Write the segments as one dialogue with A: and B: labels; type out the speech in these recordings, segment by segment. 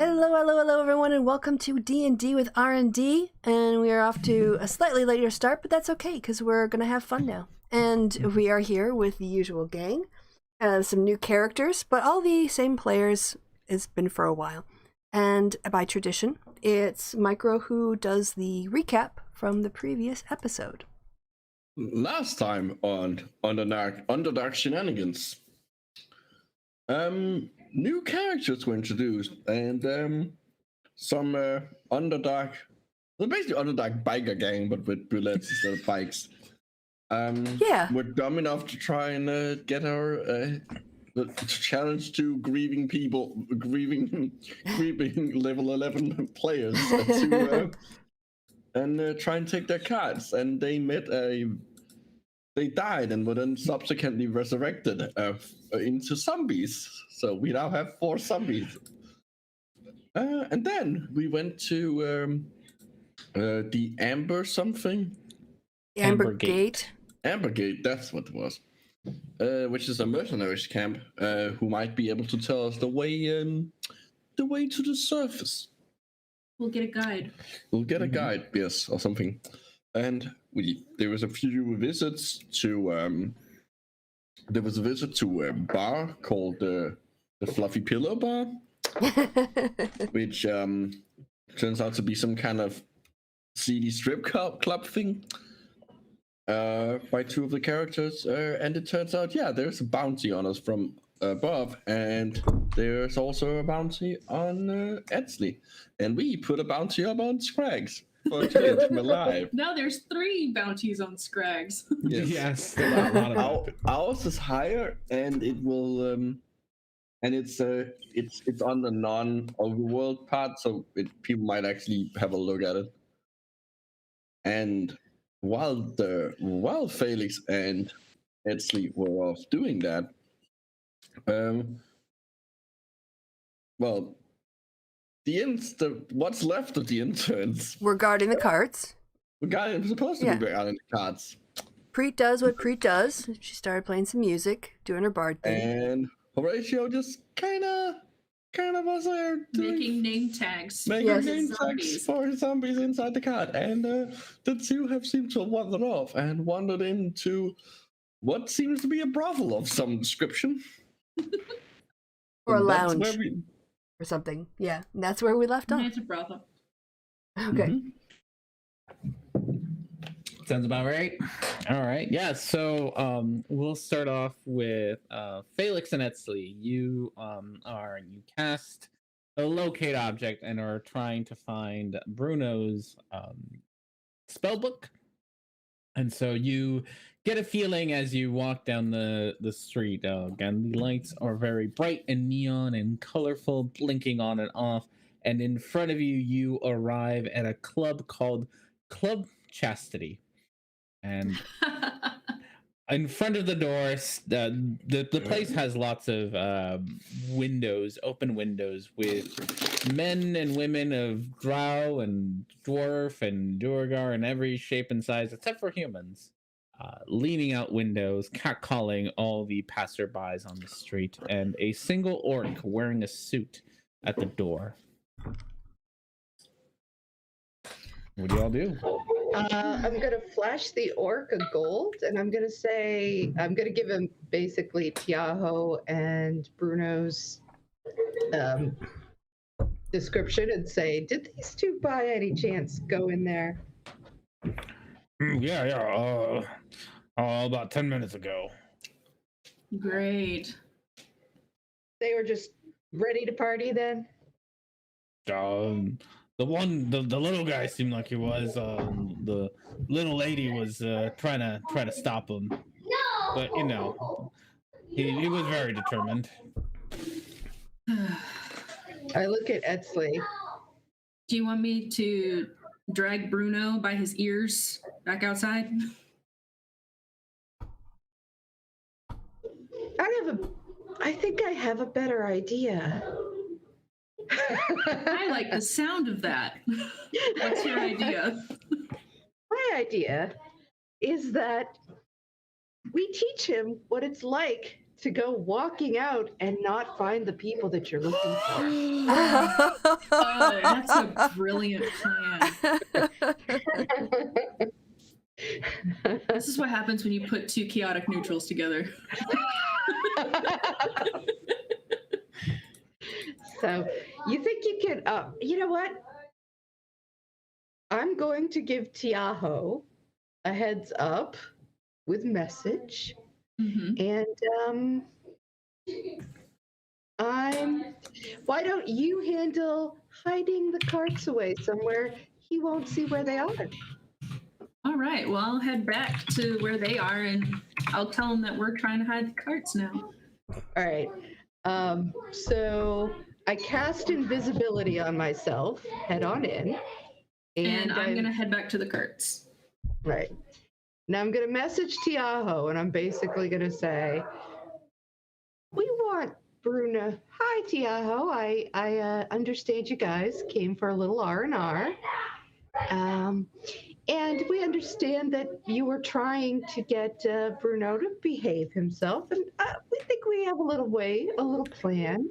A: Hello everyone, and welcome to D&D with R&D, and we are off to a slightly later start, but that's okay, because we're going to have fun now. And we are here with the usual gang, some new characters, but all the same players. It's been for a while. And by tradition, it's Micro who does the recap from the previous episode.
B: Last time on Underdark Shenanigans, new characters were introduced, and some Underdark, well, basically Underdark biker gang, but with bullets instead of bikes. We're dumb enough to try and get our challenge to grieving level 11 players and try and take their cards. And they died and were then subsequently resurrected into zombies. So we now have 4 zombies. And then we went to the Amber something.
A: Amber Gate.
B: Amber Gate, that's what it was. Which is a mercenaries camp who might be able to tell us the way to the surface.
C: We'll get a guide.
B: We'll get a guide, yes, or something. And there was a few visits to there was a visit to a bar called the Fluffy Pillow Bar, which turns out to be some kind of seedy strip club thing by 2 of the characters. And it turns out, there's a bounty on us from above, and there's also a bounty on Edsley. And we put a bounty up on Scraggs. To get him alive.
C: Now there's 3 bounties on Scraggs.
B: Yes. A lot of ours is higher, and it will and it's on the non-overworld part, so people might actually have a look at it. And while Felix and Edsley were off doing that, what's left of the interns?
A: We're guarding the carts.
B: We're supposed to be guarding the carts.
A: Preet does what Preet does. She started playing some music, doing her bard thing.
B: And Horatio just kind of kind of us are
C: Making name tags.
B: making
A: Yes.
B: name tags for zombies inside the cart, and the two have seemed to have wandered off and wandered into what seems to be a brothel of some description.
A: Or a
B: And that's
A: lounge.
B: where we.
A: Or something. Yeah, and that's where we left off.
C: It's a brothel.
A: Okay.
B: Mhm.
D: Sounds about right. All right. Yeah. So we'll start off with Felix and Etzley. You you cast a locate object and are trying to find Bruno's spell book. And so you get a feeling as you walk down the street. Again, the lights are very bright and neon and colorful, blinking on and off. And in front of you, you arrive at a club called Club Chastity. And in front of the door, the place has lots of windows, open windows, with men and women of drow and dwarf and duergar and every shape and size except for humans, leaning out windows, catcalling all the passerbys on the street, and a single orc wearing a suit at the door. What do y'all do?
E: I'm gonna flash the orc a gold, and I'm gonna give him basically Tiaho and Bruno's description and say, did these two by any chance go in there?
D: Yeah. About 10 minutes ago.
C: Great.
E: They were just ready to party then?
D: The little guy seemed like he was. The little lady was trying to stop him, but you know, he was very determined.
E: I look at Etzley.
C: Do you want me to drag Bruno by his ears back outside?
E: I think I have a better idea.
C: I like the sound of that. What's your idea?
E: My idea is that we teach him what it's like to go walking out and not find the people that you're looking for.
C: Oh, that's a brilliant plan. This is what happens when you put two chaotic neutrals together.
E: So you think you could, you know what? I'm going to give Tiaho a heads up with message.
C: Mm-hmm.
E: And why don't you handle hiding the carts away somewhere he won't see where they are?
C: All right. Well, I'll head back to where they are, and I'll tell them that we're trying to hide the carts now.
E: All right. So I cast invisibility on myself, head on in.
C: And I'm going to head back to the carts.
E: Right. Now I'm going to message Tiaho, and I'm basically going to say, we want Bruna. Hi, Tiaho. I understand you guys came for a little R&R. And we understand that you were trying to get Bruno to behave himself. And we think we have a little plan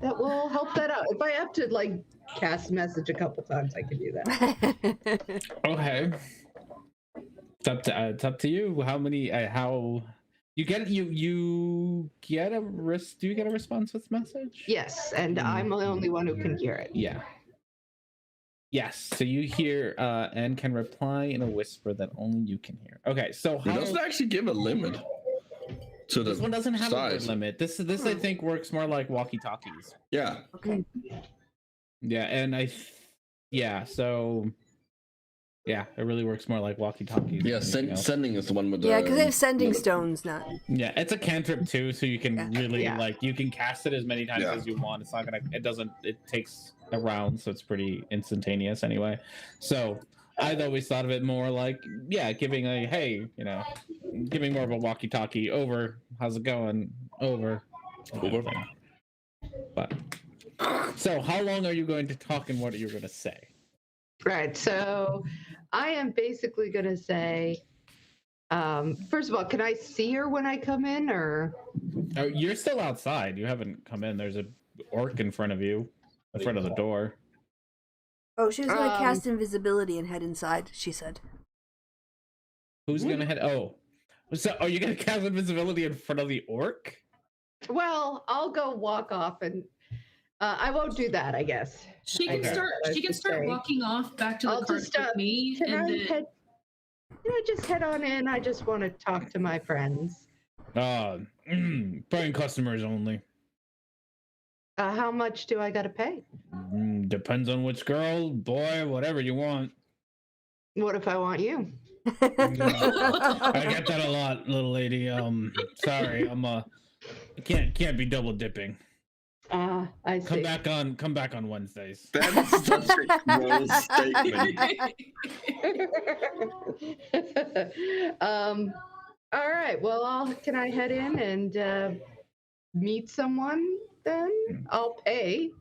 E: that will help that out. If I have to, like, cast message a couple times, I can do that.
D: Okay. It's up to you. How many? How you get Do you get a response with message?
E: Yes, and I'm the only one who can hear it.
D: Yeah. Yes. So you hear and can reply in a whisper that only you can hear. Okay. So
B: It doesn't actually give a limit to the
D: this one doesn't have
B: size.
D: a word limit. This I think works more like walkie-talkies.
B: Yeah.
A: Okay.
D: Yeah, and so yeah, it really works more like walkie-talkies.
B: Yeah, sending is the one with the...
A: Yeah, because they have sending stones, not.
D: Yeah, it's a cantrip too, so you can really
E: Yeah.
D: you can cast it as many times as you want. It's not gonna. It takes a round, so it's pretty instantaneous anyway. So I've always thought of it more like giving a hey, giving more of a walkie-talkie. Over, how's it going? Over.
B: Over.
D: But so how long are you going to talk, and what are you going to say?
E: Right. So I am basically going to say, first of all, can I see her when I come in, or?
D: Oh, you're still outside. You haven't come in. orc in front of you, in front of the door.
A: Oh, she was going to cast invisibility and head inside, she said.
D: Who's gonna head? Oh, so are you gonna cast invisibility in front of the orc?
E: Well, I'll go walk off, and I won't do that. I guess
C: She can
D: Okay.
C: start. She can start
E: Say.
C: walking off back to the
E: I'll
C: cart
E: just,
C: with me,
E: Can
C: and
E: I
C: then
E: head? Can I just head on in? I just want to talk to my friends.
D: Paying customers only.
E: How much do I got to pay?
D: Depends on which girl, boy, whatever you want.
E: What if I want you?
D: I get that a lot, little lady. Sorry, I can't be double dipping.
E: I see.
D: Come back on Wednesdays.
B: That's such a gross statement.
E: All right. Well, can I head in and meet someone then? I'll pay.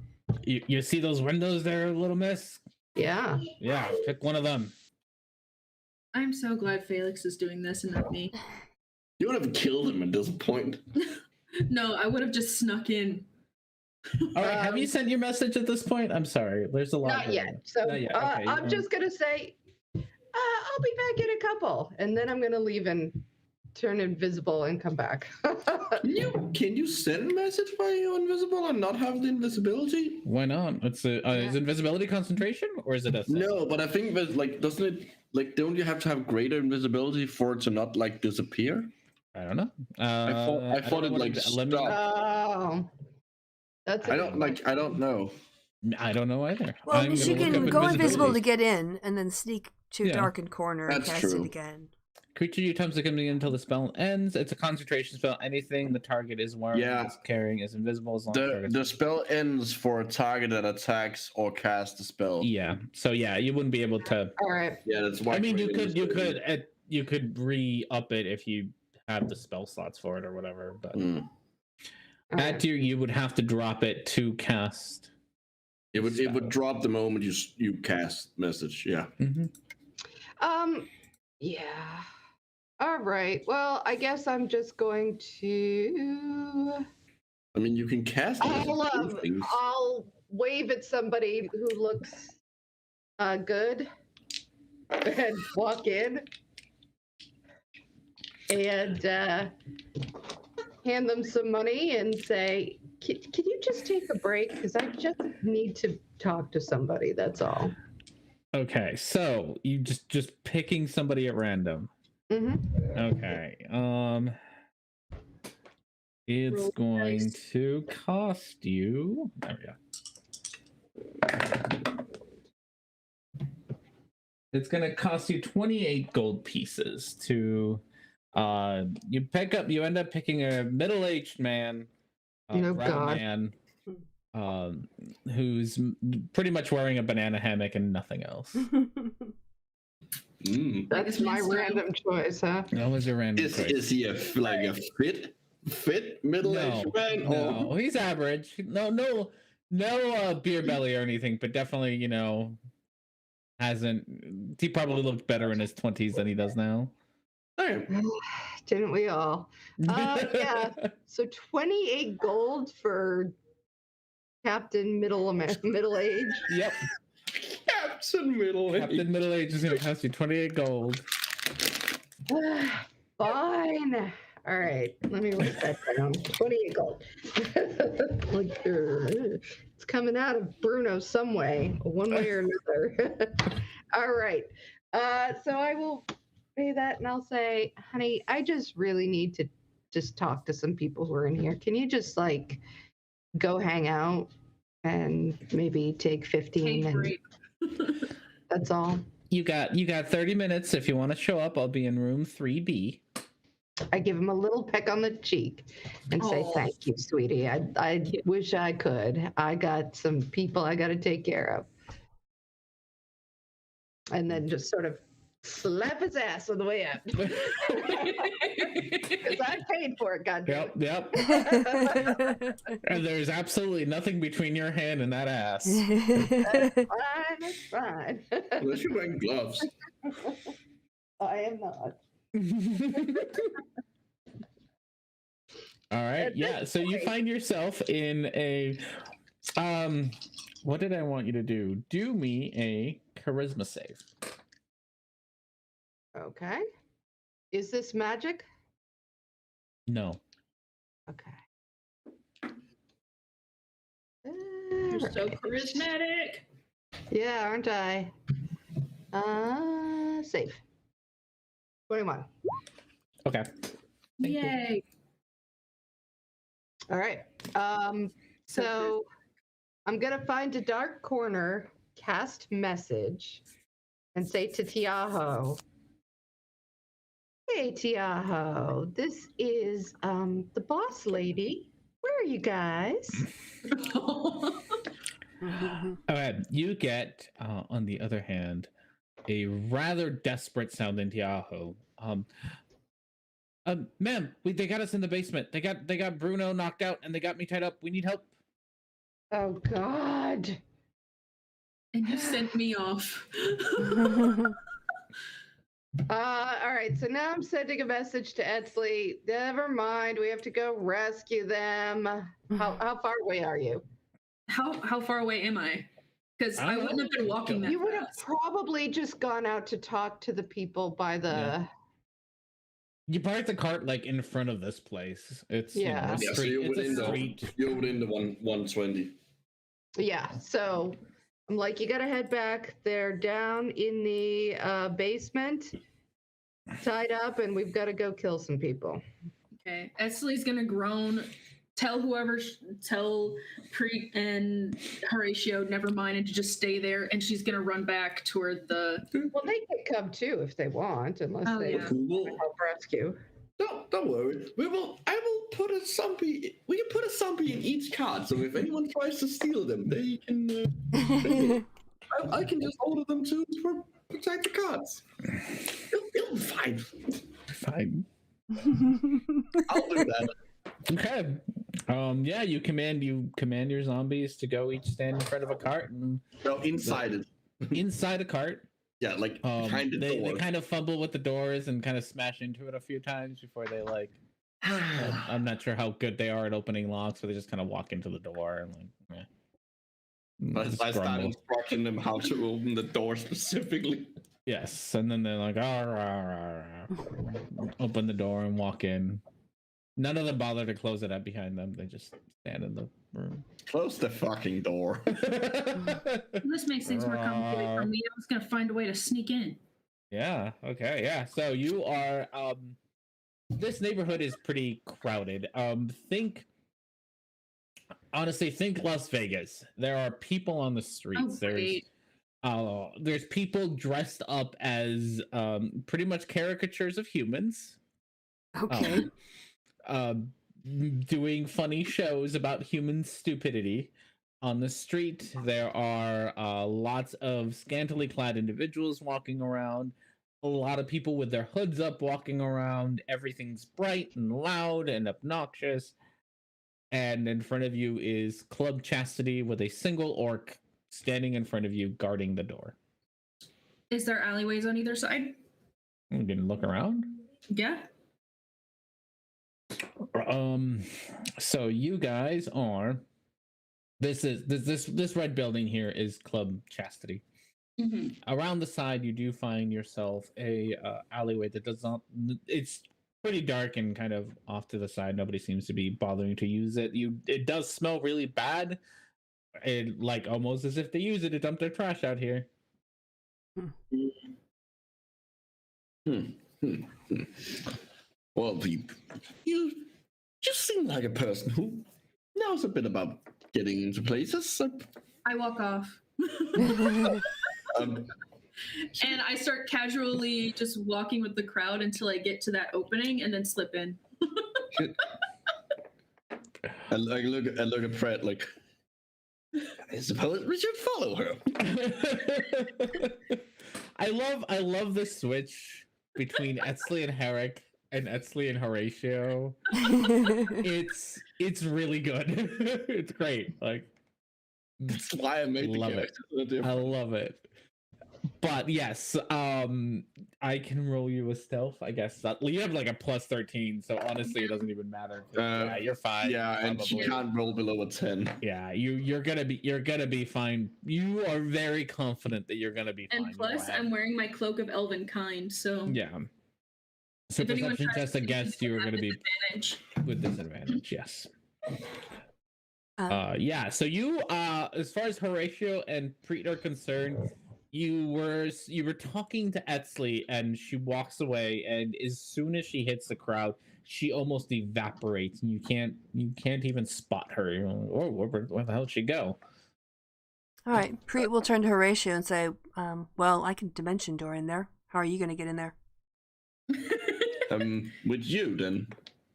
D: You see those windows there, little miss?
E: Yeah.
D: Yeah, pick one of them.
C: I'm so glad Felix is doing this and not me.
B: You would have killed him at this point.
C: No, I would have just snuck in.
D: All right, have you sent your message at this point? I'm sorry, there's a lot.
E: Not yet. So
D: Not yet, okay,
E: I'm just gonna say, I'll be back in a couple, and then I'm gonna leave and turn invisible and come back.
B: Can you send a message while you're invisible and not have the invisibility?
D: Why not? It's is invisibility concentration or is it a thing?
B: No, but I think that doesn't it don't you have to have greater invisibility for it to not disappear?
D: I don't know.
B: I thought it stopped.
E: Oh, that's.
B: I don't know.
D: I don't know either.
A: Well, she can go invisible to get in and then sneak to
D: Yeah.
A: darkened corner and
B: That's
A: cast
B: true.
A: it again.
D: Creature you attempts to come in until the spell ends. It's a concentration spell. Anything the target is wearing is carrying is invisible as long as
B: The spell ends for a target that attacks or casts the spell.
D: Yeah. So yeah, you wouldn't be able to.
E: All right.
B: Yeah, that's why.
D: I mean, you could re-up it if you have the spell slots for it or whatever. But at tier, you would have to drop it to cast.
B: It would drop the moment you cast message. Yeah.
D: Mm-hmm.
E: Yeah. All right. Well, I guess I'm just going to.
B: I mean, you can cast.
E: I'll wave at somebody who looks good and walk in and hand them some money and say, can you just take a break? Because I just need to talk to somebody. That's all.
D: Okay, so you just picking somebody at random.
E: Mm-hmm.
D: Okay. It's going to cost you. There we go. It's going to cost you 28 gold pieces to. You end up picking a middle-aged man, brown man, who's pretty much wearing a banana hammock and nothing else.
E: That's my random choice, huh?
D: That was your random choice.
B: Is he a fit middle-aged man?
D: No, he's average. No beer belly or anything, but definitely, he probably looked better in his 20s than he does now.
E: Didn't we all? Yeah. So 28 gold for Captain Middle Age.
D: Yep.
B: Captain Middle
D: Age is going to cost you 28 gold.
E: Fine. All right. Let me write that down. 28 gold. It's coming out of Bruno some way, one way or another. All right. So I will pay that and I'll say, honey, I just really need to just talk to some people who are in here. Can you just go hang out and maybe take 15 and that's all.
D: You got 30 minutes if you want to show up. I'll be in room 3B.
E: I give him a little peck on the cheek and say, thank you, sweetie. I wish I could. I got some people I got to take care of. And then just sort of slap his ass on the way up. Because I paid for it, goddamn.
D: Yep. And there's absolutely nothing between your hand and that ass.
E: That's fine.
B: Unless you're wearing gloves.
E: I am not.
D: All right.
E: At
D: Yeah.
E: this
D: So you
E: point-
D: find yourself in a what did I want you to do? Do me a charisma save.
E: Okay. Is this magic?
D: No.
E: Okay.
C: You're so
E: Alright.
C: charismatic.
E: Yeah, aren't I? Safe. 21.
D: Okay. Thank you.
C: Yay.
E: All right. So I'm gonna find a dark corner, cast message, and say to Tiaho, "Hey Tiaho, this is the boss lady. Where are you guys?"
D: Okay. You get, on the other hand, a rather desperate sounding Tiaho. Ma'am, they got us in the basement. They got Bruno knocked out, and they got me tied up. We need help.
E: Oh God.
C: And you sent me off.
E: All right, so now I'm sending a message to Etsley. Never mind, we have to go rescue them. How far away are you?
C: How far away am I? Because
D: I
C: I
D: don't
C: wouldn't
D: know.
C: have been walking that
E: You would have
C: fast.
E: probably just gone out to talk to the people by the.
D: Yeah. You parked the cart like in front of this place. It's
E: Yeah.
D: a
B: Yeah, so
D: street.
B: you're
D: It's
B: within
D: a
B: the
D: street.
B: 120.
E: Yeah, so I'm like, you gotta head back. They're down in the basement, tied up, and we've got to go kill some people.
C: Okay. Esley's gonna groan, tell tell Preet and Horatio, never mind, and to just stay there. And she's gonna run back toward the.
E: Well, they can come too if they want, unless
C: Oh,
E: they
C: yeah.
E: help rescue.
B: Don't worry. I will put a zombie. We can put a zombie in each card, so if anyone tries to steal them, they can. I can just order them to protect the cards. It'll be fine.
D: Fine.
B: I'll do that.
D: Okay. Yeah, you command your zombies to go each stand in front of a cart and
B: No, inside it.
D: inside a cart.
B: Yeah, like behind the
D: they
B: door.
D: kind of fumble with the doors and kind of smash into it a few times before they like. I'm not sure how good they are at opening locks, so they just kind of walk into the door and like. Just
B: I start
D: grumble.
B: instructing them how to open the door specifically.
D: Yes, and then they're like, open the door and walk in. None of them bother to close it up behind them. They just stand in the room.
B: Close the fucking door.
C: This makes things more complicated for me. I was gonna find a way to sneak in.
D: Yeah. Okay. Yeah. So you are. This neighborhood is pretty crowded. Honestly, think Las Vegas. There are people on the streets.
C: great.
D: There's people dressed up as pretty much caricatures of humans.
A: Okay.
D: Doing funny shows about human stupidity. On the street, there are lots of scantily clad individuals walking around. A lot of people with their hoods up walking around. Everything's bright and loud and obnoxious. And in front of you is Club Chastity with a single orc standing in front of you, guarding the door.
C: Is there alleyways on either side?
D: You can look around.
C: Yeah.
D: So you guys are. This red building here is Club Chastity.
C: Mm-hmm.
D: Around the side, you do find yourself a alleyway that does not. It's pretty dark and kind of off to the side. Nobody seems to be bothering to use it. It does smell really bad. It like almost as if they use it to dump their trash out here.
B: Well, you seem like a person who knows a bit about getting into places.
C: I walk off.
B: Um,
C: And I start casually just walking with the crowd until I get to that opening and then slip in.
B: and like look at Fred like. I suppose we should follow her.
D: I love the switch between Etsley and Herrick and Etsley and Horatio. It's really good. It's great. Like
B: That's why I made the
D: Love it.
B: character so different.
D: I love it. But yes, I can roll you a stealth. I guess you have like a plus 13, so honestly, it doesn't even matter. Yeah, you're fine.
B: Yeah, and she
D: probably.
B: can't roll below a 10.
D: Yeah, you're gonna be fine. You are very confident that you're gonna be fine.
C: And plus, I'm wearing my cloak of elven kind, so
D: yeah. So
C: if anyone
D: perception
C: tries
D: test
C: to hit me,
D: against
C: they
D: you are
C: have
D: gonna be
C: disadvantage.
D: with disadvantage. Yes.
A: Uh,
D: Yeah. So you, as far as Horatio and Preet are concerned, you were talking to Etsley, and she walks away, and as soon as she hits the crowd, she almost evaporates, and you can't even spot her. You're like, oh, where the hell did she go?
A: All right, Preet will turn to Horatio and say, well, I can dimension door in there. How are you going to get in there?
B: With you then. You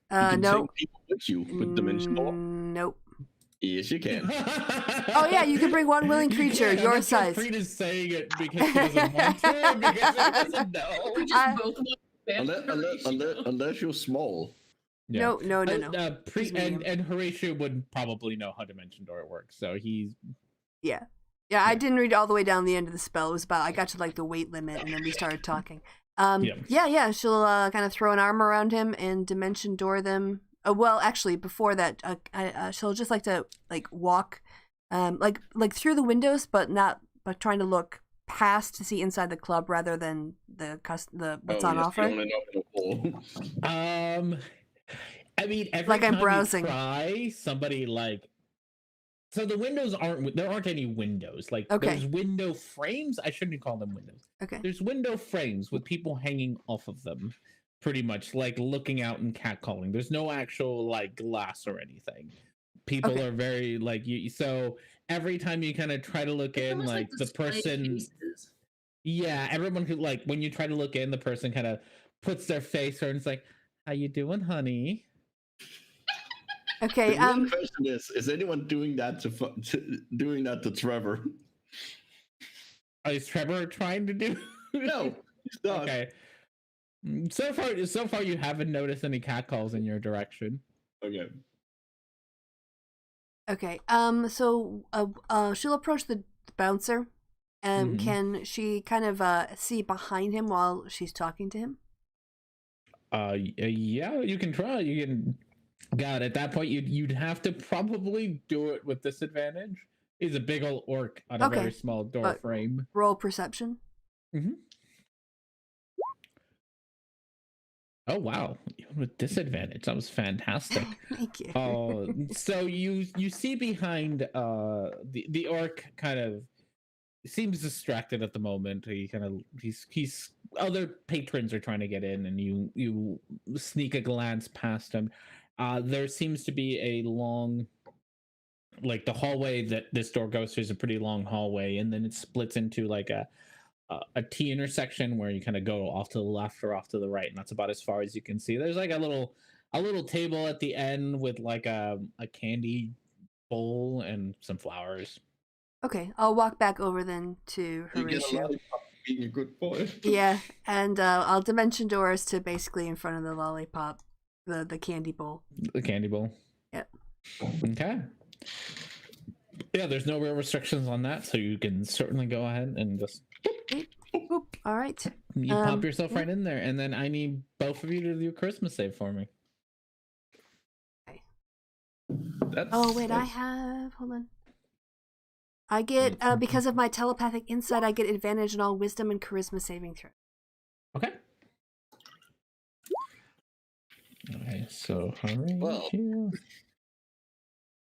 B: can
A: No.
B: take people with you with dimension door.
A: Nope.
B: Yes, you can.
A: Oh yeah, you can bring one willing
D: You
A: creature,
D: can.
A: your
D: I'm not sure
A: size.
D: Preet is saying it because she doesn't want to, or because she doesn't know.
C: We just both want
B: Unless you're small.
A: No.
D: Preet
A: medium.
D: and Horatio would probably know how dimension door works, so he's
A: Yeah, I didn't read all the way down the end of the spell. It was about I got to like the weight limit, and then we started talking. Yeah. She'll kind of throw an arm around him and dimension door them. Well, actually, before that, she'll just like to like walk, like through the windows, but trying to look past to see inside the club rather than the what's on offer.
D: I mean, every
A: Like I'm
D: time
A: browsing.
D: you try, somebody like. So the windows there aren't any windows. Like there's window frames. I shouldn't call them windows.
A: Okay.
D: There's window frames with people hanging off of them, pretty much like looking out and catcalling. There's no actual like glass or anything. People are very like you. So every time you kind of try to look in, like the person.
C: Cases.
D: Yeah, everyone who like when you try to look in, the person kind of puts their face or it's like, "How you doing, honey?"
A: Okay.
B: The real question is anyone doing that to Trevor?
D: Is Trevor trying to do?
B: No, he's not.
D: Okay. So far, you haven't noticed any catcalls in your direction.
B: Okay.
A: Okay. So, she'll approach the bouncer. Can she kind of see behind him while she's talking to him?
D: Yeah, you can try. You can. God, at that point, you'd have to probably do it with disadvantage. He's a big old orc on a very small door frame.
A: Roll perception.
D: Mm-hmm. Oh wow, with disadvantage, that was fantastic.
A: Thank you.
D: So you see behind the orc kind of seems distracted at the moment. He's other patrons are trying to get in, and you sneak a glance past him. There seems to be a long, like the hallway that this door goes through is a pretty long hallway, and then it splits into like a T intersection where you kind of go off to the left or off to the right, and that's about as far as you can see. There's like a little table at the end with like a candy bowl and some flowers.
A: Okay, I'll walk back over then to Horatio.
B: Being a good boy.
A: Yeah, and I'll dimension doors to basically in front of the lollipop, the candy bowl.
D: The candy bowl.
A: Yep.
D: Okay. Yeah, there's no real restrictions on that, so you can certainly go ahead and just.
A: Boop. All right.
D: You pop yourself right in there, and then I need both of you to do a Christmas save for me.
A: Okay.
B: Hold
A: on. I get because of my telepathic insight, I get advantage on all wisdom and charisma saving throw.
D: Okay. Okay, so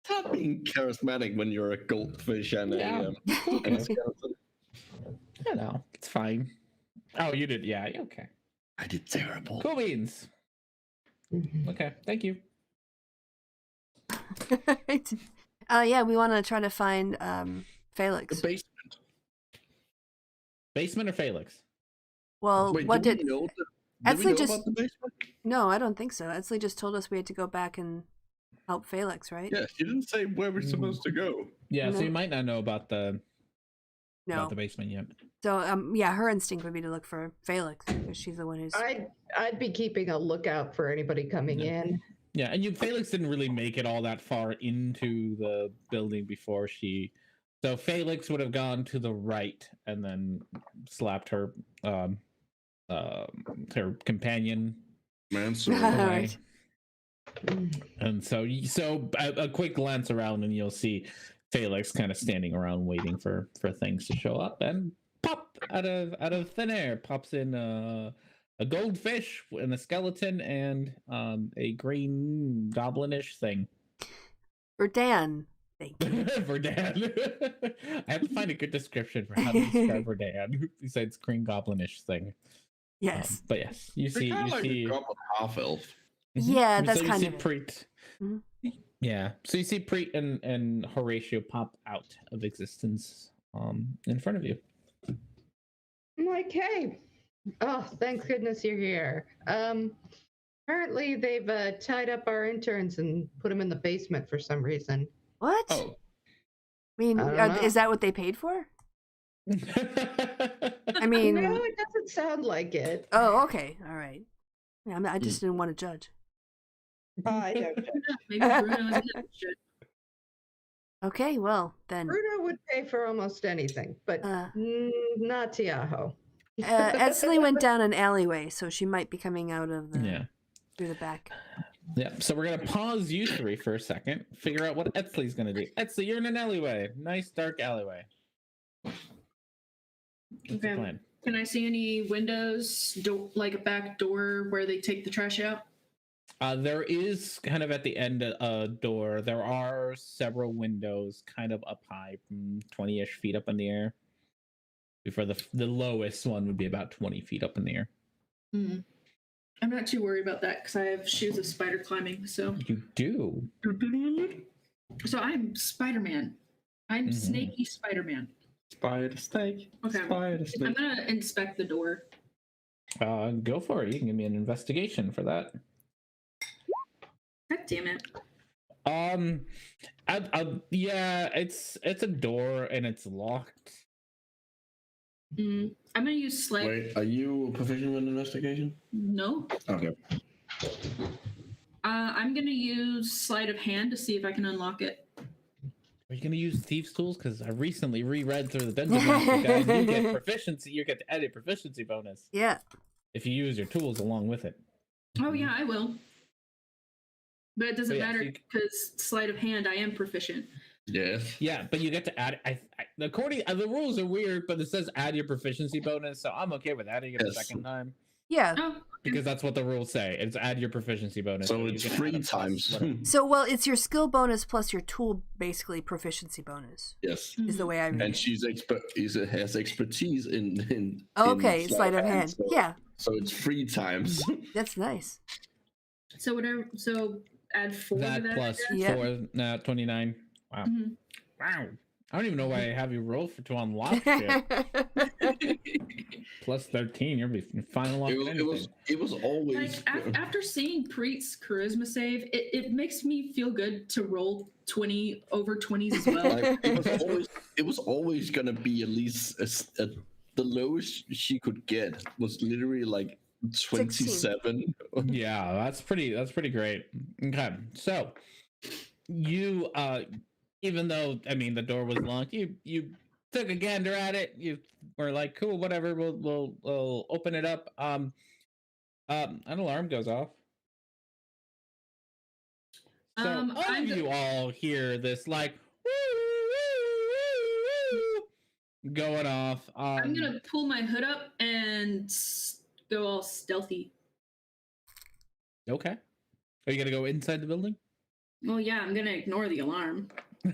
B: Stop being charismatic when you're a goldfish and a skeleton.
D: You know, it's fine. Oh, you did, yeah, okay.
B: I did terrible.
D: Cool beans. Okay, thank you.
A: Yeah, we want to try to find Felix.
B: The basement.
D: Basement or Felix?
A: Well,
B: wait,
A: what did
B: we know
A: Etsley just?
B: about the basement?
A: No, I don't think so. Etsley just told us we had to go back and help Felix, right?
B: Yeah, she didn't say where we're supposed to go.
D: Yeah,
A: No.
D: so you might not know about the
A: No.
D: basement yet.
A: So yeah, her instinct would be to look for Felix because she's the one who's.
E: I'd be keeping a lookout for anybody coming in.
D: Yeah, and Felix didn't really make it all that far into the building before she So Felix would have gone to the right and then slapped her her companion
B: Mansoor.
A: All
D: away.
A: right.
D: And so a quick glance around and you'll see Felix kind of standing around waiting for things to show up, and pop out of thin air pops in a goldfish and a skeleton and a green goblinish thing.
A: For Dan. Thank you.
D: Verdan. I have to find a good description for how to describe Verdan besides green goblinish thing.
A: Yes.
D: But yes, you
B: They're
D: see
B: kind of like
D: see
B: a goblin half elf.
A: Yeah,
D: So
A: that's
D: you
A: kind
D: see
A: of it.
D: Preet.
A: Mhm.
D: Yeah, so you see Preet and Horatio pop out of existence in front of you.
E: I'm like, hey, oh, thank goodness you're here. Apparently they've tied up our interns and put them in the basement for some reason.
A: What?
B: Oh,
A: I mean,
E: I don't know.
A: is that what they paid for? I mean,
E: No, it doesn't sound like it.
A: oh, okay, all right. Yeah, I just didn't want to judge.
E: I don't.
C: Maybe Bruno is a shit.
A: Okay, well then,
E: Bruno would pay for almost anything, but not Tiaho.
A: Edsley went down an alleyway, so she might be coming out of the
D: Yeah.
A: through the back.
D: Yeah, so we're gonna pause you three for a second, figure out what Edsley's gonna do. Edsley, you're in an alleyway, nice dark alleyway. What's the
C: Okay.
D: plan?
C: Can I see any windows, like a back door where they take the trash out?
D: There is kind of at the end a door. There are several windows kind of up high, from 20-ish feet up in the air. Before the lowest one would be about 20 feet up in the air.
C: Hmm. I'm not too worried about that because I have shoes of spider climbing. So
D: You do.
C: I'm Spider-Man. I'm Snaky Spider-Man.
B: spider snake.
C: Okay.
B: Spider
C: I'm
B: snake.
C: gonna inspect the door.
D: Go for it. You can give me an investigation for that.
C: God damn it.
D: Yeah, it's a door and it's locked.
C: I'm gonna use sleight.
B: Wait, are you proficient with investigation?
C: No.
B: Okay.
C: I'm gonna use sleight of hand to see if I can unlock it.
D: Are you gonna use thieves' tools? Because I recently reread through the Dungeon Master Guide. You get proficiency. You get the added proficiency bonus
A: Yeah.
D: if you use your tools along with it.
C: Oh yeah, I will. But it doesn't
D: But yeah,
C: matter
D: so you-
C: because sleight of hand, I am proficient.
B: Yes.
D: Yeah, but you get to add. According the rules are weird, but it says add your proficiency bonus, so I'm okay with adding it a
B: Yes.
D: second time
A: Yeah.
C: Oh,
D: because that's what the rules say. It's add your proficiency bonus.
B: So
D: you
B: it's
D: can add
B: 3
D: a plus
B: times.
D: whatever.
A: So, well, it's your skill bonus plus your tool, basically proficiency bonus,
B: Yes.
A: is the way I read
B: And
A: it.
B: she's has expertise in
A: Okay,
B: in
A: sleight of hand.
B: so,
A: Yeah,
B: So it's 3 times.
A: that's nice.
C: So whatever. So add 4
D: That
C: to that.
D: plus
A: Yeah.
D: 4, 29. Wow.
C: Mhm.
D: Wow. I don't even know why I have you roll to unlock shit. Plus 13, you'll be fine unlocking anything.
B: It was always
C: Like after seeing Preet's charisma save, it makes me feel good to roll 20 over 20s as well.
B: like, it was always gonna be at least the lowest she could get was literally like 27.
D: Yeah, that's pretty great. Okay. So you even though the door was locked, you took a gander at it. You were like, cool, whatever, we'll open it up. An alarm goes off. So all of you all hear this like going off.
C: I'm gonna pull my hood up and go all stealthy.
D: Okay. Are you gonna go inside the building?
C: Well, yeah, I'm gonna ignore the alarm. Hey,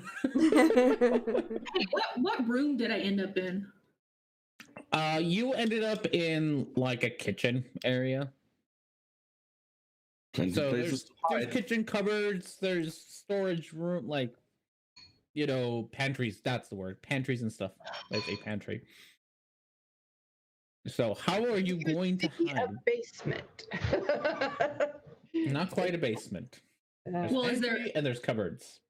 C: what room did I end up in?
D: You ended up in like a kitchen area.
B: And
D: So
B: places to
D: there's
B: hide.
D: kitchen cupboards, there's storage room, like pantries. That's the word, pantries and stuff. Like a pantry. So how are you going to
E: Maybe a
D: hide?
E: basement.
D: Not quite a basement. There's
C: Well, is there-
D: pantry and there's cupboards.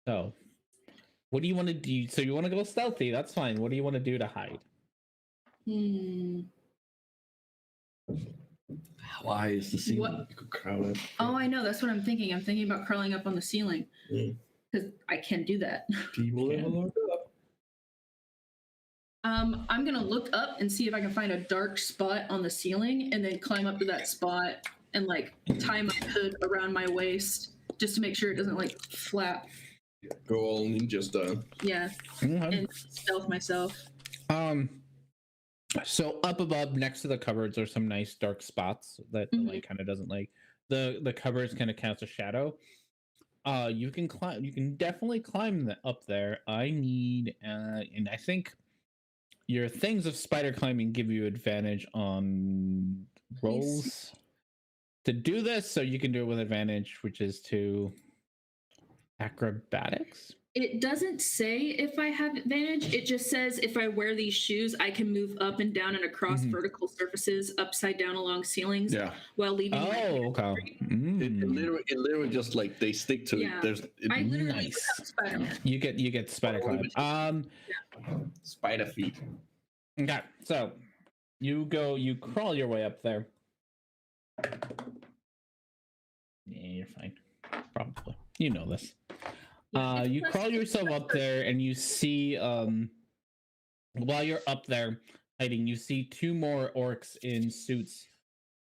D: So, what do you want to do? So you want to go stealthy? That's fine. What do you want to do to hide?
B: Why is the ceiling?
C: What?
B: You could crawl up.
C: Oh, I know. That's what I'm thinking. I'm thinking about crawling up on the ceiling
B: Mm.
C: because I can do that.
B: People never look up.
C: I'm gonna look up and see if I can find a dark spot on the ceiling, and then climb up to that spot and like tie my hood around my waist just to make sure it doesn't like flap.
B: Go all ninja style.
C: Yeah, and stealth myself.
D: So up above, next to the cupboards, are some nice dark spots that the light kind of doesn't like. The cupboards kind of cast a shadow. You can climb. You can definitely climb up there. I need, and I think your things of spider climbing give you advantage on rolls to do this, so you can do it with advantage, which is to acrobatics.
C: It doesn't say if I have advantage. It just says if I wear these shoes, I can move up and down and across vertical surfaces, upside down along ceilings, while leaving my hands free.
B: It literally just like they stick to it. There's
C: I literally
D: nice.
C: become Spider-Man.
D: You get spider climb.
B: Spider feet.
D: Okay, so you crawl your way up there. Yeah, you're fine. Probably. You know this. You crawl yourself up there and you see while you're up there hiding, you see two more orcs in suits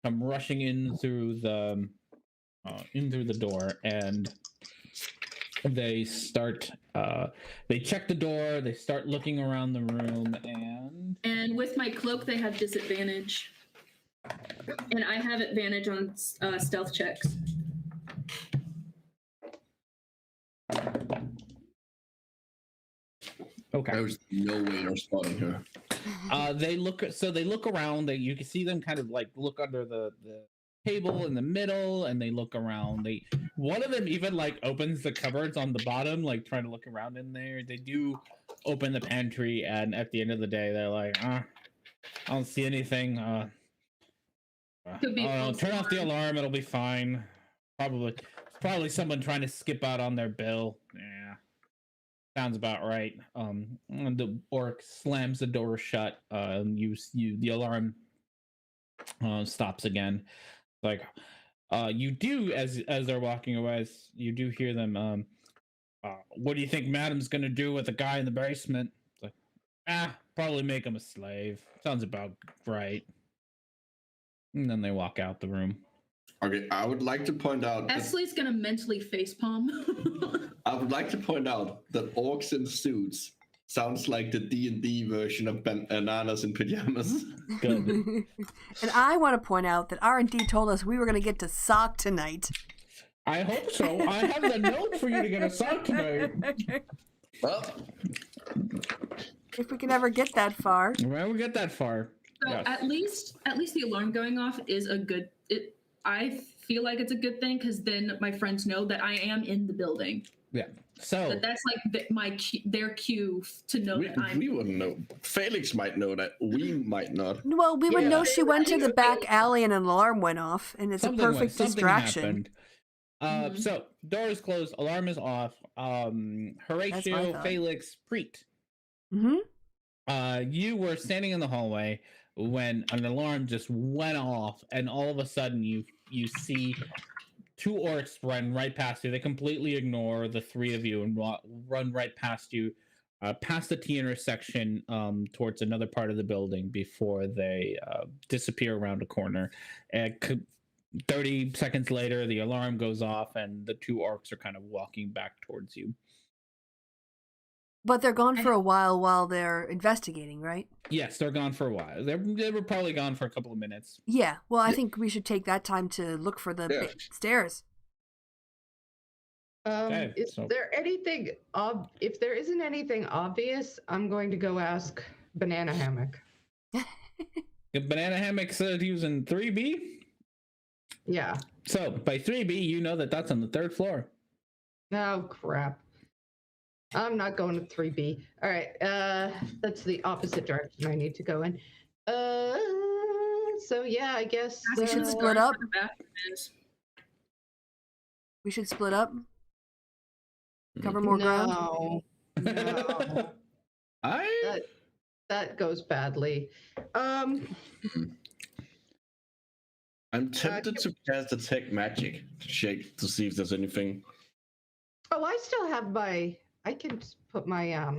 D: come rushing in through the door, and they start they check the door, they start looking around the room,
C: and with my cloak they have disadvantage, and I have advantage on stealth checks.
D: Okay.
B: There's no way they're spotting her.
D: They look around. You can see them kind of like look under the table in the middle, and they look around. One of them even like opens the cupboards on the bottom, like trying to look around in there. They do open the pantry, and at the end of the day, they're like, I don't see anything. Turn off the alarm. It'll be fine. Probably someone trying to skip out on their bill. Yeah. Sounds about right. The orc slams the door shut. The alarm stops again. Like, you do as they're walking away. You do hear them. What do you think Madam's gonna do with the guy in the basement? It's like, probably make him a slave. Sounds about right. And then they walk out the room.
B: Okay, I would like to point out
C: Esley's gonna mentally facepalm.
B: I would like to point out that orcs in suits sounds like the D&D version of bananas in pajamas.
D: Good.
A: And I want to point out that R&D told us we were going to get to sock tonight.
D: I hope so. I have the note for you to get a sock tonight.
B: Well,
A: if we can ever get that far.
D: Well, we get that far.
C: So
D: yes.
C: at least the alarm going off is a good. I feel like it's a good thing because then my friends know that I am in the building.
D: Yeah. So
C: that's like their cue to know that I'm.
B: We wouldn't know. Felix might know that. We might not.
A: Well, we would know she went to the back alley and an alarm went off, and it's a perfect distraction.
D: So door is closed, alarm is off. Horatio, Felix, Preet. You were standing in the hallway when an alarm just went off, and all of a sudden you see two orcs run right past you. They completely ignore the three of you and run right past you, past the T intersection, towards another part of the building before they disappear around a corner. 30 seconds later, the alarm goes off, and the two orcs are kind of walking back towards you.
A: But they're gone for a while they're investigating, right?
D: Yes, they're gone for a while. They were probably gone for a couple of minutes.
A: Yeah, well, I think we should take that time to look for the stairs.
E: Is there anything if there isn't anything obvious, I'm going to go ask Banana Hammock.
D: If Banana Hammock said he was in 3B?
E: Yeah.
D: So by 3B, you know that's on the third floor.
E: Oh, crap. I'm not going to 3B. All right. That's the opposite direction I need to go in. So yeah, I guess
A: we should split up. We should split up. Cover more ground.
E: No. That goes badly.
B: I'm tempted to cast detect magic to check to see if there's anything.
E: Oh, I still have my. I can put my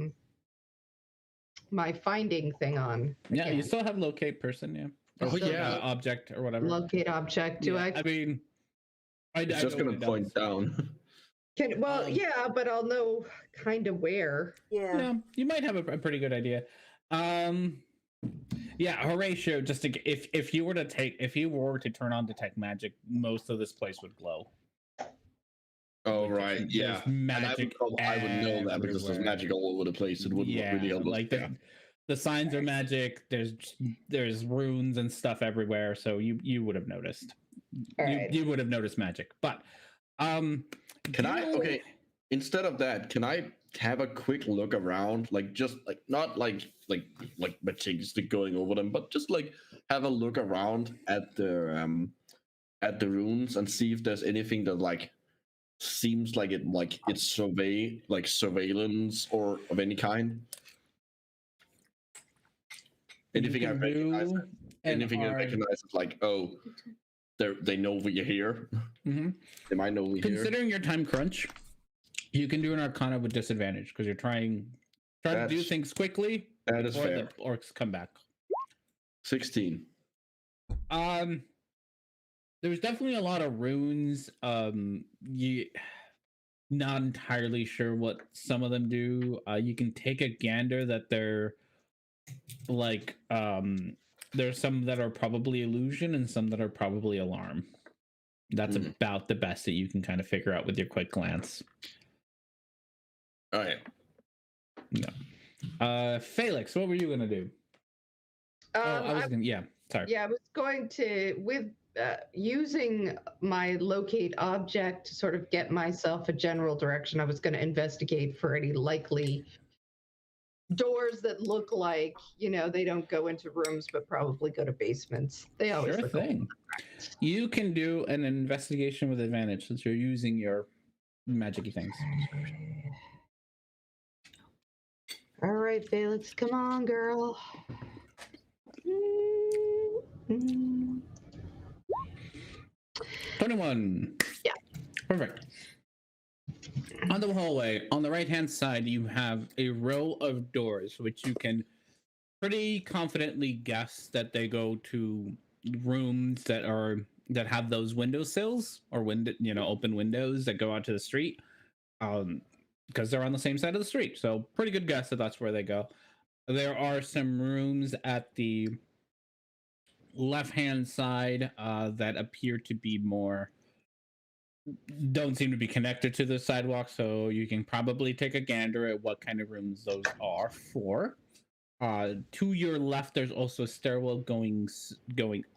E: my finding thing on.
D: Yeah, you
E: again.
D: still have locate person, yeah.
B: Oh,
E: still
B: yeah.
E: have
D: Object or whatever.
E: Locate object. Do
D: Yeah,
E: I
D: I mean,
B: It's
D: I
B: just
D: know
B: gonna
D: what it
B: point
D: does.
B: down.
E: can? Well, yeah, but I'll know kind of where.
A: Yeah.
D: Yeah, you might have a pretty good idea. Yeah, Horatio. Just to, if you were to turn on detect magic, most of this place would glow.
B: Oh
D: Like,
B: right,
D: there's
B: yeah.
D: magic
B: And I would know that because there's
D: everywhere.
B: magic all over the place. It wouldn't
D: Yeah,
B: really help us.
D: like
B: Yeah.
D: the signs are magic. There's runes and stuff everywhere, so you would have noticed.
E: All right.
D: You would have noticed magic, but
B: Can I? Okay. Instead of that, can I have a quick look around? Like just like not like meticulously going over them, but just like have a look around at the runes and see if there's anything that like seems like it's surveillance or of any kind. Anything I recognize? Anything I recognize is like, oh, they know we're here.
D: Mm-hmm.
B: They might know we're here.
D: Considering your time crunch, you can do an Arcana with disadvantage because you're trying to do things quickly.
B: That is
D: before
B: fair.
D: the orcs come back.
B: 16.
D: There's definitely a lot of runes. You not entirely sure what some of them do. You can take a gander that they're like there's some that are probably illusion and some that are probably alarm. That's about the best that you can kind of figure out with your quick glance.
B: All right.
D: No. Felix, what were you gonna do? Yeah, sorry.
E: Yeah, I was going to with using my locate object to sort of get myself a general direction. I was going to investigate for any likely doors that look like, they don't go into rooms, but probably go to basements. They always
D: Sure
E: look
D: thing. You can do an investigation with advantage since you're using your magic-y things.
E: All right, Felix, come on, girl.
D: 21.
E: Yeah.
D: Perfect. On the hallway, on the right-hand side, you have a row of doors, which you can pretty confidently guess that they go to rooms that have those windowsills or open windows that go out to the street, because they're on the same side of the street. So pretty good guess that that's where they go. There are some rooms at the left-hand side that appear to be don't seem to be connected to the sidewalk, so you can probably take a gander at what kind of rooms those are for. To your left, there's also a stairwell going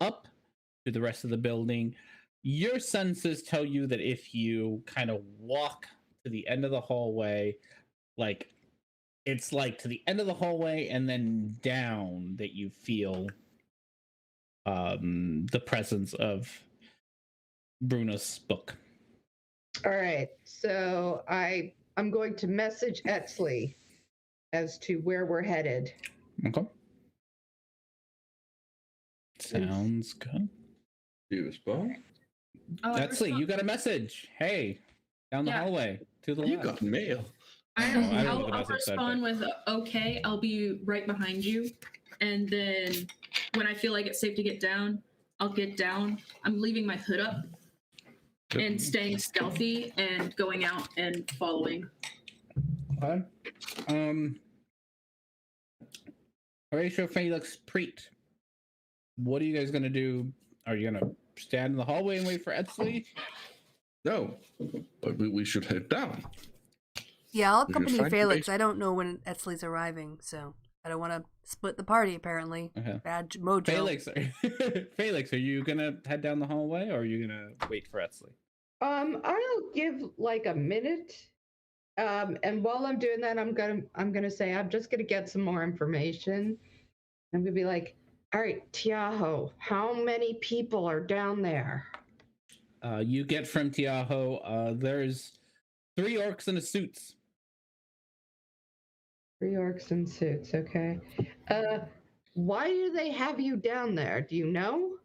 D: up to the rest of the building. Your senses tell you that if you kind of walk to the end of the hallway, it's like to the end of the hallway and then down, that you feel the presence of Bruno's book.
E: All right, so I'm going to message Etzley as to where we're headed.
D: Okay. Sounds good.
B: You respond?
C: Oh,
D: Etzley, you got a message. Hey, down the hallway to the
B: You
D: left.
B: got mail.
C: I'll respond with okay. I'll be right behind you, and then when I feel like it's safe to get down, I'll get down. I'm leaving my hood up and staying stealthy and going out and following.
D: Okay. Horatio, Felix, Preet. What are you guys gonna do? Are you gonna stand in the hallway and wait for Etzley?
B: No, but we should head down.
A: Yeah, I'll
B: We should
A: accompany
B: find the
A: Felix.
B: base-
A: I don't know when Etzley's arriving, so I don't want to split the party, apparently.
D: Okay.
A: Bad mojo.
D: Felix, are you gonna head down the hallway or are you gonna wait for Etzley?
E: I'll give like a minute. And while I'm doing that, I'm gonna say I'm just gonna get some more information. I'm gonna be like, all right, Tiaho, how many people are down there?
D: You get from Tiaho, there's 3 orcs in suits.
E: 3 orcs in suits, okay. Why do they have you down there? Do you know?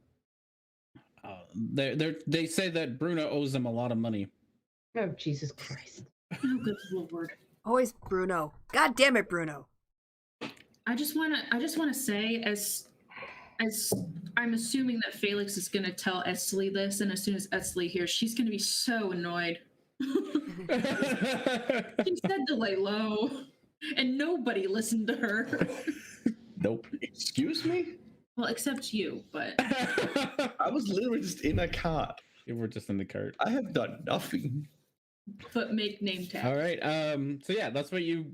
D: They say that Bruno owes them a lot of money.
E: Oh, Jesus Christ.
C: Oh, good lord.
A: Always Bruno. God damn it, Bruno.
C: I just wanna say, as I'm assuming that Felix is gonna tell Esley this, and as soon as Esley hears, she's gonna be so annoyed. She said to lay low, and nobody listened to her.
D: Nope.
B: Excuse me?
C: Well, except you, but
B: I was literally just in a car.
D: You were just in the cart.
B: I have done nothing.
C: make name tag.
D: All right. So yeah, that's what you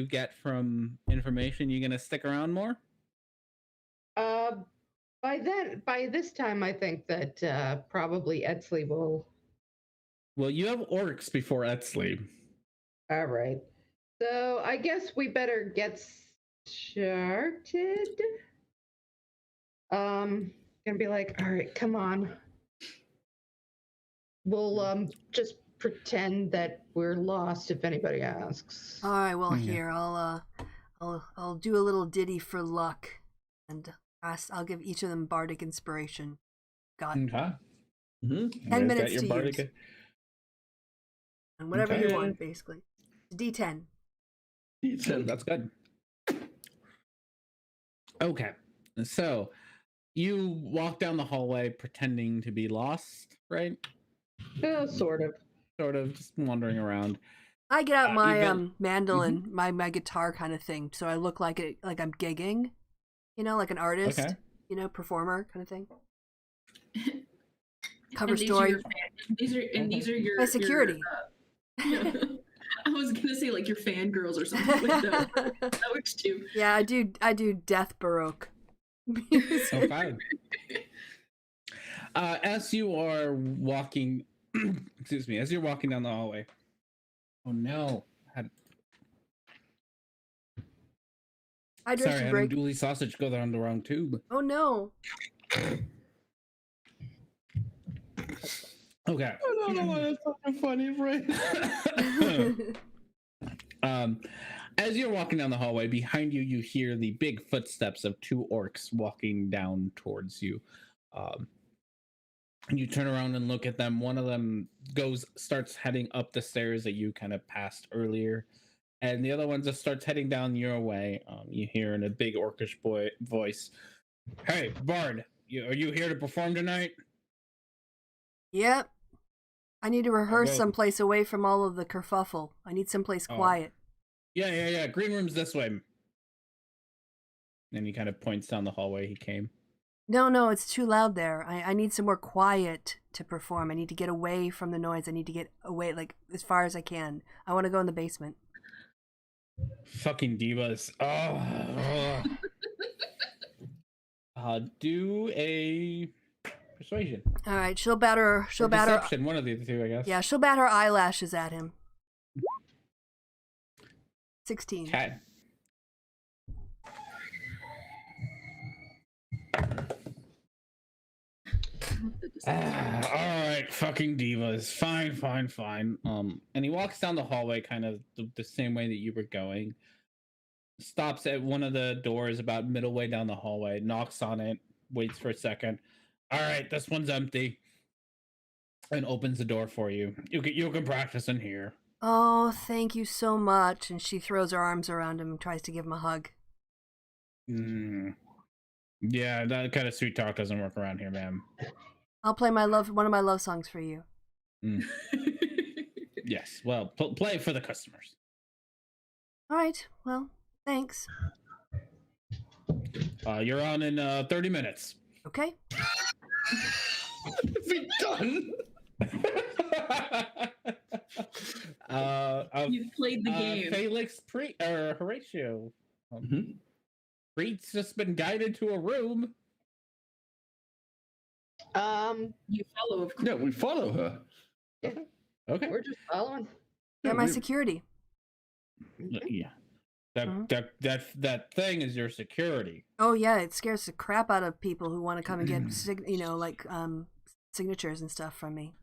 D: get from information. You gonna stick around more?
E: By this time, I think that probably Etsley will.
D: Well, you have orcs before Etsley.
E: All right. So I guess we better get started. Gonna be like, all right, come on. We'll just pretend that we're lost if anybody asks.
A: All right, well,
D: Okay.
A: here I'll do a little ditty for luck, and I'll give each of them bardic inspiration. Got
D: Okay.
B: Mm-hmm.
A: 10 minutes to use. And whatever
D: Okay.
A: you want, basically. D10.
D: So that's good. Okay. So you walk down the hallway pretending to be lost, right?
E: Sort of.
D: Sort of just wandering around.
A: I get out my
D: even-
A: mandolin, my guitar kind of thing, so I look like I'm gigging, like an artist,
D: Okay.
A: Performer kind of thing. Cover
C: And
A: story.
C: These are your
A: My security.
C: I was gonna say like your fangirls or something like that. That works too.
A: Yeah, I do death baroque.
D: Okay. As you are walking, excuse me, as you're walking down the hallway. Oh no!
A: Hydration
D: Sorry, I
A: break.
D: had dually sausage go down the wrong tube.
A: Oh no.
D: Okay.
B: I don't know why that's such a funny phrase.
D: As you're walking down the hallway, behind you, you hear the big footsteps of two orcs walking down towards you. You turn around and look at them. One of them starts heading up the stairs that you kind of passed earlier, and the other one just starts heading down your way. You hear in a big orcish voice, "Hey, Bard, are you here to perform tonight?"
A: Yep. I need to rehearse
D: Well-
A: someplace away from all of the kerfuffle. I need someplace quiet.
D: Yeah. Green room's this way. And he kind of points down the hallway he came.
A: No, it's too loud there. I need some more quiet to perform. I need to get away from the noise. I need to get away, like, as far as I can. I want to go in the basement.
D: Fucking divas. Do a persuasion.
A: All right, she'll bat her.
D: Or deception, one of the two, I guess.
A: Yeah, she'll bat her eyelashes at him. 16.
D: Okay. All right, fucking divas. Fine. And he walks down the hallway kind of the same way that you were going. Stops at one of the doors about middle way down the hallway, knocks on it, waits for a second. All right, this one's empty. And opens the door for you. You can practice in here.
A: Oh, thank you so much. And she throws her arms around him and tries to give him a hug.
D: Yeah, that kind of sweet talk doesn't work around here, ma'am.
A: I'll play one of my love songs for you.
D: Yes, well, play for the customers.
A: All right, well, thanks.
D: You're on in 30 minutes.
A: Okay.
B: Is he done?
C: You've played the game.
D: Felix Horatio.
B: Mhm.
D: Preet's just been guided to a room.
C: You follow, of course.
B: Yeah, we follow her.
D: Okay.
E: We're just following.
A: They're my
B: we-
A: security.
D: Yeah. That thing is your security.
A: Oh yeah, it scares the crap out of people who want to come and get signatures and stuff from me.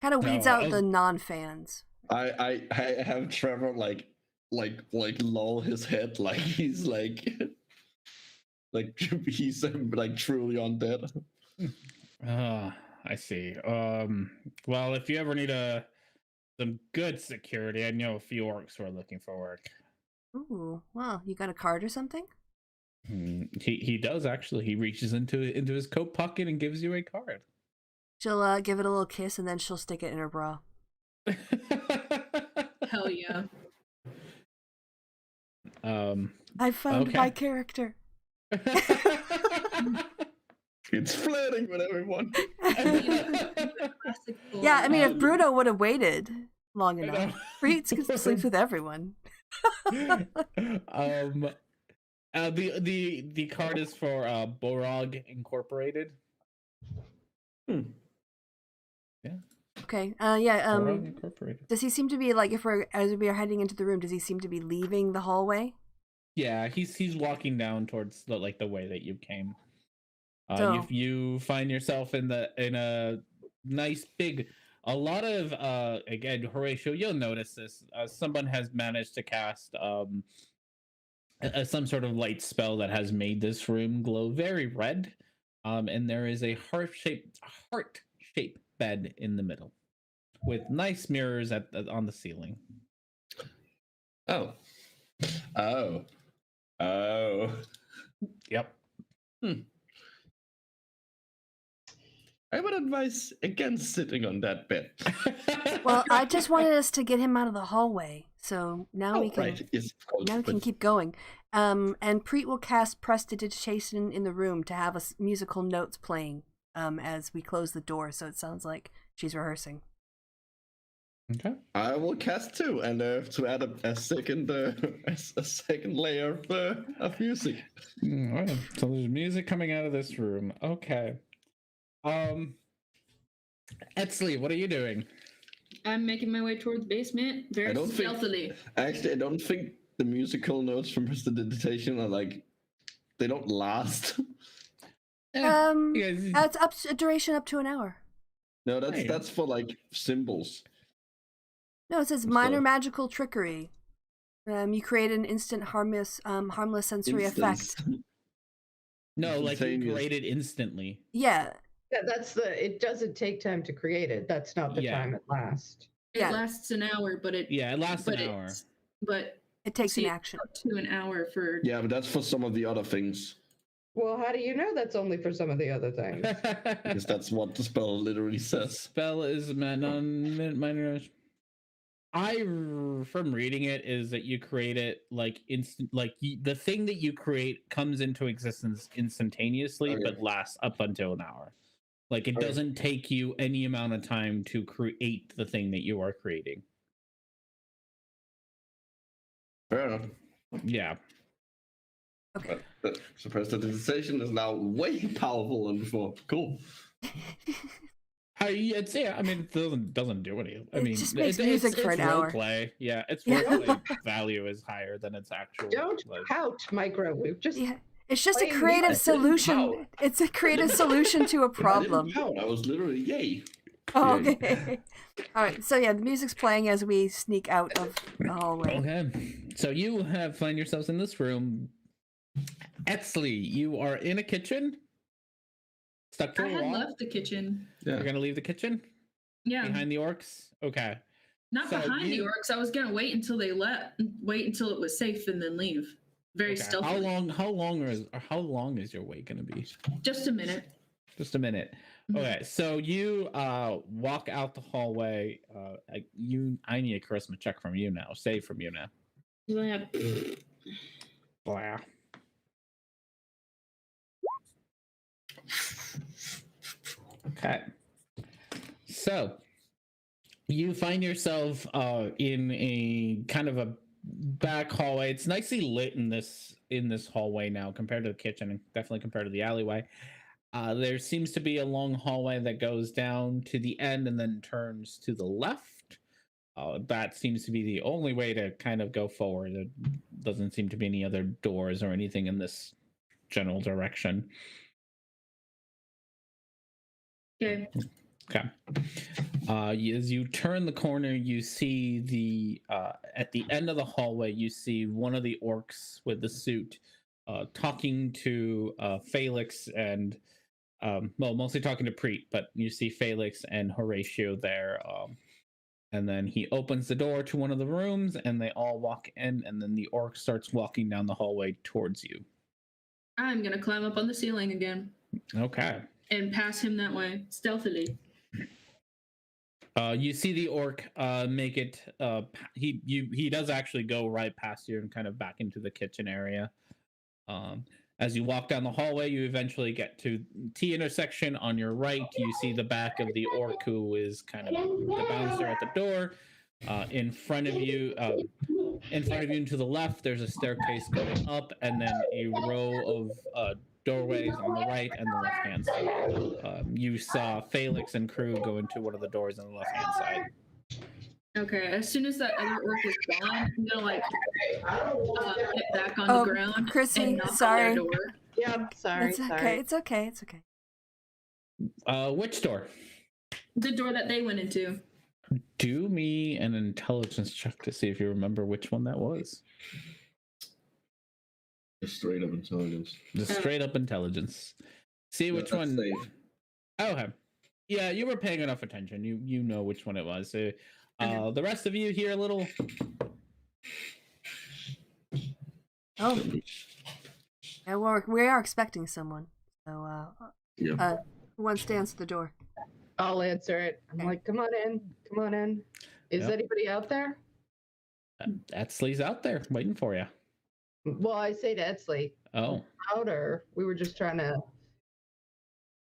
A: Kind of weeds
D: No,
A: out the non-fans.
B: I have Trevor like loll his head like he's like he's like truly undead.
D: I see. Well, if you ever need some good security, I know a few orcs who are looking for work.
A: Ooh, well, you got a card or something?
D: He does actually. He reaches into his coat pocket and gives you a card.
A: She'll give it a little kiss and then she'll stick it in her bra.
C: Hell yeah.
A: I found my character.
B: It's flirting with everyone.
A: Yeah, I mean, if Bruno would have waited long enough, Freets could sleep with everyone.
D: The card is for Borog Incorporated.
B: Yeah.
A: Okay.
D: Borog Incorporated.
A: Does he seem to be like, as we are heading into the room, does he seem to be leaving the hallway?
D: Yeah, he's walking down towards the way that you came.
A: So,
D: you find yourself in a nice big. A lot of again, Horatio, you'll notice this. Someone has managed to cast some sort of light spell that has made this room glow very red. And there is a heart-shaped bed in the middle, with nice mirrors on the ceiling.
B: Oh.
D: Yep.
B: I would advise against sitting on that bed.
A: well, I just wanted us to get him out of the hallway, so now we can.
B: Right. Yes, of course,
A: now we can keep going. And Preet will cast prestidigitation in the room to have us musical notes playing as we close the door, so it sounds like she's rehearsing.
D: Okay.
B: I will cast too, and to add a second layer of music.
D: All right. So there's music coming out of this room. Okay. Etsley, what are you doing?
C: I'm making my way toward the basement very stealthily.
B: I don't think the musical notes from prestidigitation are they don't last.
A: It's a duration up to an hour.
B: No, that's for symbols.
A: No, it says minor magical trickery. You create an instant harmless sensory effect.
D: No, you create it instantly.
A: Yeah.
E: Yeah, it doesn't take time to create it. That's not the time it lasts.
C: It lasts an hour, but it
D: lasts an hour.
C: But
A: it takes an action.
C: Up to an hour for
B: but that's for some of the other things.
E: Well, how do you know that's only for some of the other things?
B: Because that's what the spell literally says.
D: The spell is minor. From reading it, is that you create it instant, the thing that you create comes into existence instantaneously, but lasts up until an hour. It doesn't take you any amount of time to create the thing that you are creating.
B: Fair enough.
D: Yeah.
A: Okay.
B: But prestidigitation is now way powerful than before. Cool.
D: I mean, it doesn't do anything. I mean,
A: just makes music for an hour.
D: Play. Yeah, its roleplay value is higher than its actual.
E: Don't pout, Micro. We've just
A: it's just a creative solution. It's a creative solution to a problem.
B: I was literally yay.
A: Oh, okay. All right. So the music's playing as we sneak out of the hallway.
D: Okay. So you find yourselves in this room. Etsley, you are in a kitchen. Stuck to a wall.
C: I had left the kitchen.
B: Yeah.
D: You're gonna leave the kitchen?
C: Yeah.
D: Behind the orcs? Okay.
C: Not behind the orcs. I was gonna wait until they left. Wait until it was safe and then leave. Very stealthy.
D: How long is your wait gonna be?
C: Just a minute.
D: Just a minute. Okay, so you walk out the hallway. I need a charisma check from you now. Save from you now. Blah. Okay. So you find yourself in a kind of a back hallway. It's nicely lit in this hallway now compared to the kitchen, and definitely compared to the alleyway. There seems to be a long hallway that goes down to the end and then turns to the left. That seems to be the only way to kind of go forward. There doesn't seem to be any other doors or anything in this general direction.
C: Okay.
D: As you turn the corner, you see at the end of the hallway, you see one of the orcs with the suit talking to Felix and well, mostly talking to Preet, but you see Felix and Horatio there. And then he opens the door to one of the rooms, and they all walk in, and then the orc starts walking down the hallway towards you.
C: I'm gonna climb up on the ceiling again.
D: Okay.
C: And pass him that way, stealthily.
D: You see the orc make it. He does actually go right past you and kind of back into the kitchen area. As you walk down the hallway, you eventually get to T intersection. On your right, you see the back of the orc who is kind of the bouncer at the door. In front of you and to the left, there's a staircase going up, and then a row of doorways on the right and the left hand side. You saw Felix and crew go into one of the doors on the left hand side.
C: Okay, as soon as that other orc is gone, I'm gonna get back on the ground.
A: Chrissy,
C: and knock
A: sorry.
C: on their door.
E: Yeah, sorry.
A: It's okay.
E: Sorry.
A: It's okay. It's okay.
D: Which door?
C: The door that they went into.
D: Do me an intelligence check to see if you remember which one that was.
B: Just straight up intelligence.
D: Just straight up intelligence. See which one.
B: Safe.
D: Okay. Yeah, you were paying enough attention. You know which one it was. So,
C: Okay.
D: the rest of you hear a little.
A: Oh. Yeah, we are expecting someone. So, who wants to answer the door?
E: I'll answer it. I'm like, come on in. Come on in. Is
D: Yep.
E: anybody out there?
D: Etzley's out there waiting for you.
E: Well, I say to Etzley,
D: Oh.
E: out, or we were just trying to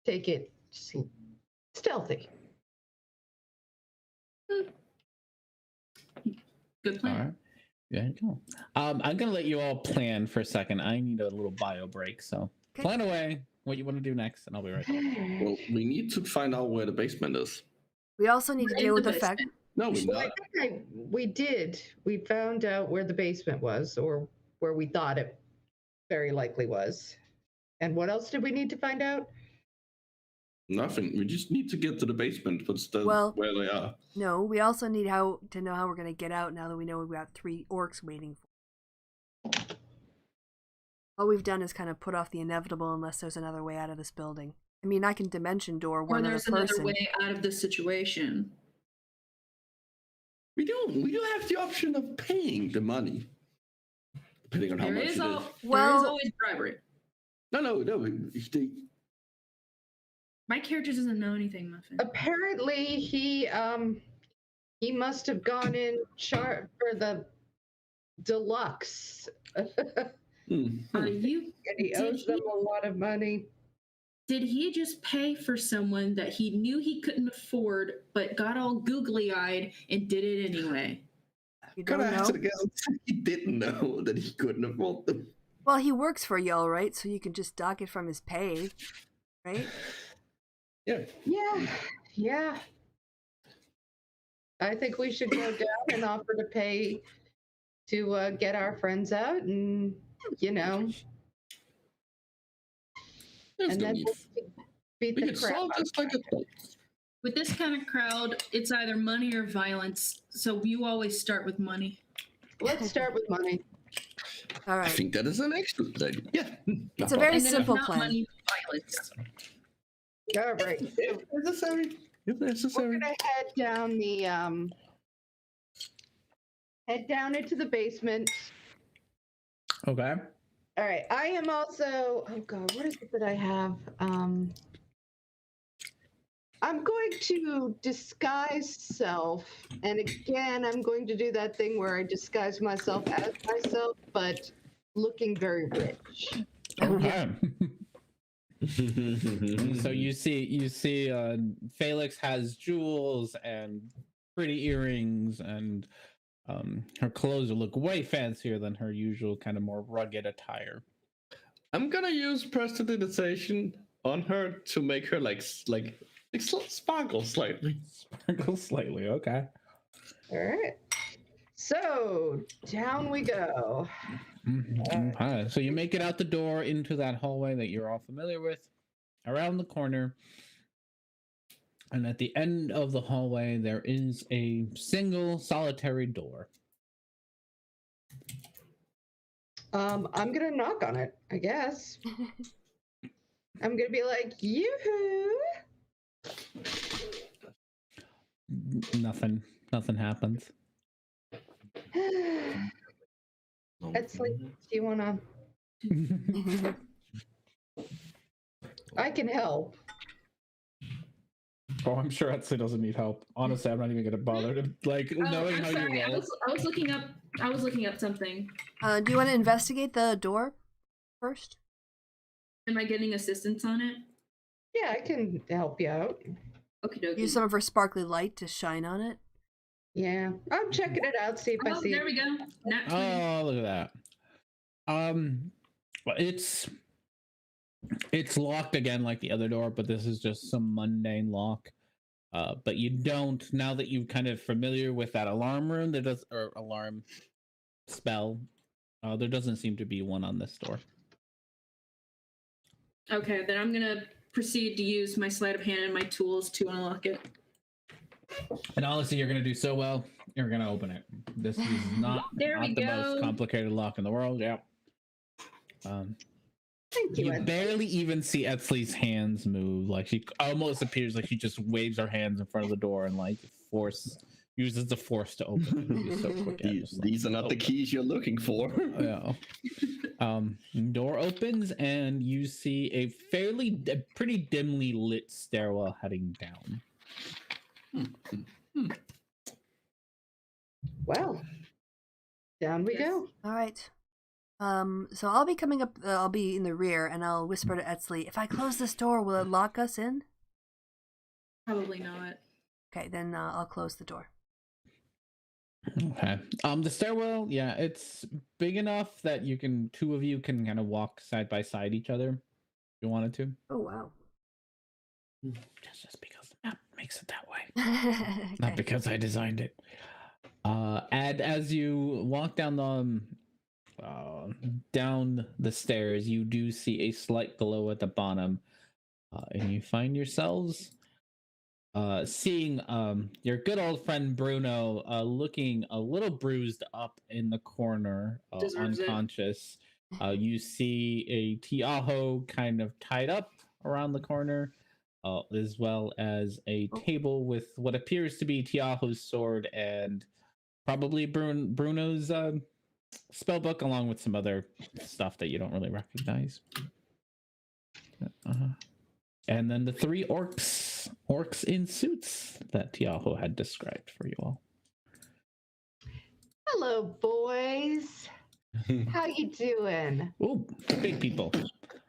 E: take it stealthy.
C: Good plan.
D: All right. There you go. I'm gonna let you all plan for a second. I need a little bio break, so
A: Okay.
D: plan away what you want to do next, and I'll be right back.
B: Well, we need to find out where the basement is.
A: We also need to
C: In
A: deal with
C: the
A: the fact.
C: basement.
B: No, we're
E: Well,
B: not.
E: I think we did. We found out where the basement was, or where we thought it very likely was. And what else did we need to find out?
B: Nothing. We just need to get to the basement, but still
A: Well-
B: where they are.
A: No, we also need to know how we're going to get out now that we know we've got 3 orcs waiting for. All we've done is kind of put off the inevitable unless there's another way out of this building. I mean, I can dimension door
C: Or
A: one other
C: there's another
A: person.
C: way out of this situation.
B: We do have the option of paying the money, depending on how
C: There
B: much
C: is
B: it is.
C: there
A: Well-
C: is always bribery.
B: No.
C: My character doesn't know anything, Muffin.
E: Apparently, he must have gone in for the deluxe. And
C: Are you?
E: he
C: Did
E: owes them
C: he-
E: a lot of money.
C: Did he just pay for someone that he knew he couldn't afford, but got all googly-eyed and did it anyway?
A: You don't
B: Gonna have
A: know?
B: to guess he didn't know that he couldn't afford them.
A: Well, he works for y'all, right? So you can just dock it from his pay, right?
B: Yeah.
E: Yeah. I think we should go down and offer to pay to get our friends out, and
B: There's
E: and
B: no
E: then
B: need.
E: we'll beat
B: We
E: the
B: could
E: crap
B: solve
E: out
B: this
E: of
B: like
E: them.
B: adults.
C: With this kind of crowd, it's either money or violence. So you always start with money.
E: Let's start with money.
A: All
B: I
A: right.
B: think that is an excellent idea. Yeah.
A: It's a very
C: And then if
A: simple
C: not
A: plan.
C: money, violence.
E: All right.
B: If necessary. If
E: We're
B: necessary.
E: gonna head down head down into the basement.
D: Okay.
E: All right. I am also. Oh God, what is it that I have? I'm going to disguise self, and again, I'm going to do that thing where I disguise myself as myself, but looking very rich.
D: Okay. So you see Felix has jewels and pretty earrings, and her clothes look way fancier than her usual kind of more rugged attire.
B: I'm gonna use prestidigitation on her to make her like sparkle slightly.
D: Sparkle slightly, okay.
E: All right. So down we go.
D: Okay. So you make it out the door into that hallway that you're all familiar with, around the corner. And at the end of the hallway, there is a single solitary door.
E: I'm gonna knock on it, I guess. I'm gonna be like, yoo-hoo!
D: Nothing happens.
E: Etsley, do you wanna? I can help.
D: Oh, I'm sure Etsley doesn't need help. Honestly, I'm not even gonna bother to knowing
C: I'm
D: how
C: sorry.
D: you roll.
C: I was looking up something.
A: Do you want to investigate the door first?
C: Am I getting assistance on it?
E: Yeah, I can help you out.
C: Okie dokie.
A: Use some of her sparkly light to shine on it.
E: Yeah, I'm checking it out. See if I see.
C: There we go. Nat 20.
D: Oh, look at that. Well, it's locked again like the other door, but this is just some mundane lock. But you don't, now that you're kind of familiar with that alarm room, or alarm spell, there doesn't seem to be one on this door.
C: Okay, then I'm gonna proceed to use my sleight of hand and my tools to unlock it.
D: And honestly, you're gonna do so well. You're gonna open it. This is not the most complicated lock in the world. Yeah.
E: Thank you.
D: You barely even see Etsley's hands move. Like she almost appears like she just waves her hands in front of the door and like uses the force to open it. So quick.
B: These are not the keys you're looking for.
D: Yeah. Door opens and you see a pretty dimly lit stairwell heading down.
E: Well, down we go.
A: All right. So I'll be coming up. I'll be in the rear, and I'll whisper to Etsley, "If I close this door, will it lock us in?"
C: Probably not.
A: Okay, then I'll close the door.
D: Okay. The stairwell, yeah, it's big enough that two of you can kind of walk side by side each other if you wanted to.
A: Oh wow.
D: Just because the map makes it that way.
A: Okay.
D: Not because I designed it. And as you walk down the stairs, you do see a slight glow at the bottom, and you find yourselves seeing your good old friend Bruno looking a little bruised up in the corner, unconscious. You see a Tiaho kind of tied up around the corner, as well as a table with what appears to be Tiaho's sword and probably Bruno's spellbook, along with some other stuff that you don't really recognize. And then the three orcs in suits that Tiaho had described for you all.
E: Hello, boys. How you doing?
D: Oh, big people.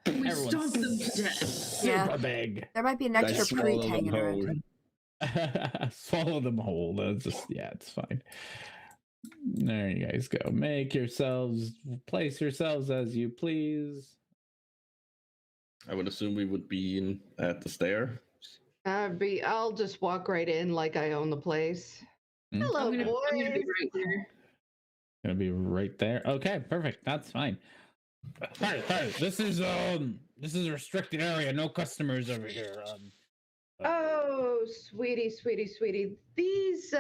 C: We stomped them to death.
D: Super big.
A: There might be an extra creek hanging around.
D: Swallow them whole. That's just, yeah, it's fine. There you guys go. Place yourselves as you please.
B: I would assume we would be at the stair.
E: I'll just walk right in like I own the place. Hello, boys.
C: I'm gonna be right there.
D: Gonna be right there. Okay, perfect. That's fine. Hey, this is a restricted area. No customers over here.
E: Oh, sweetie. These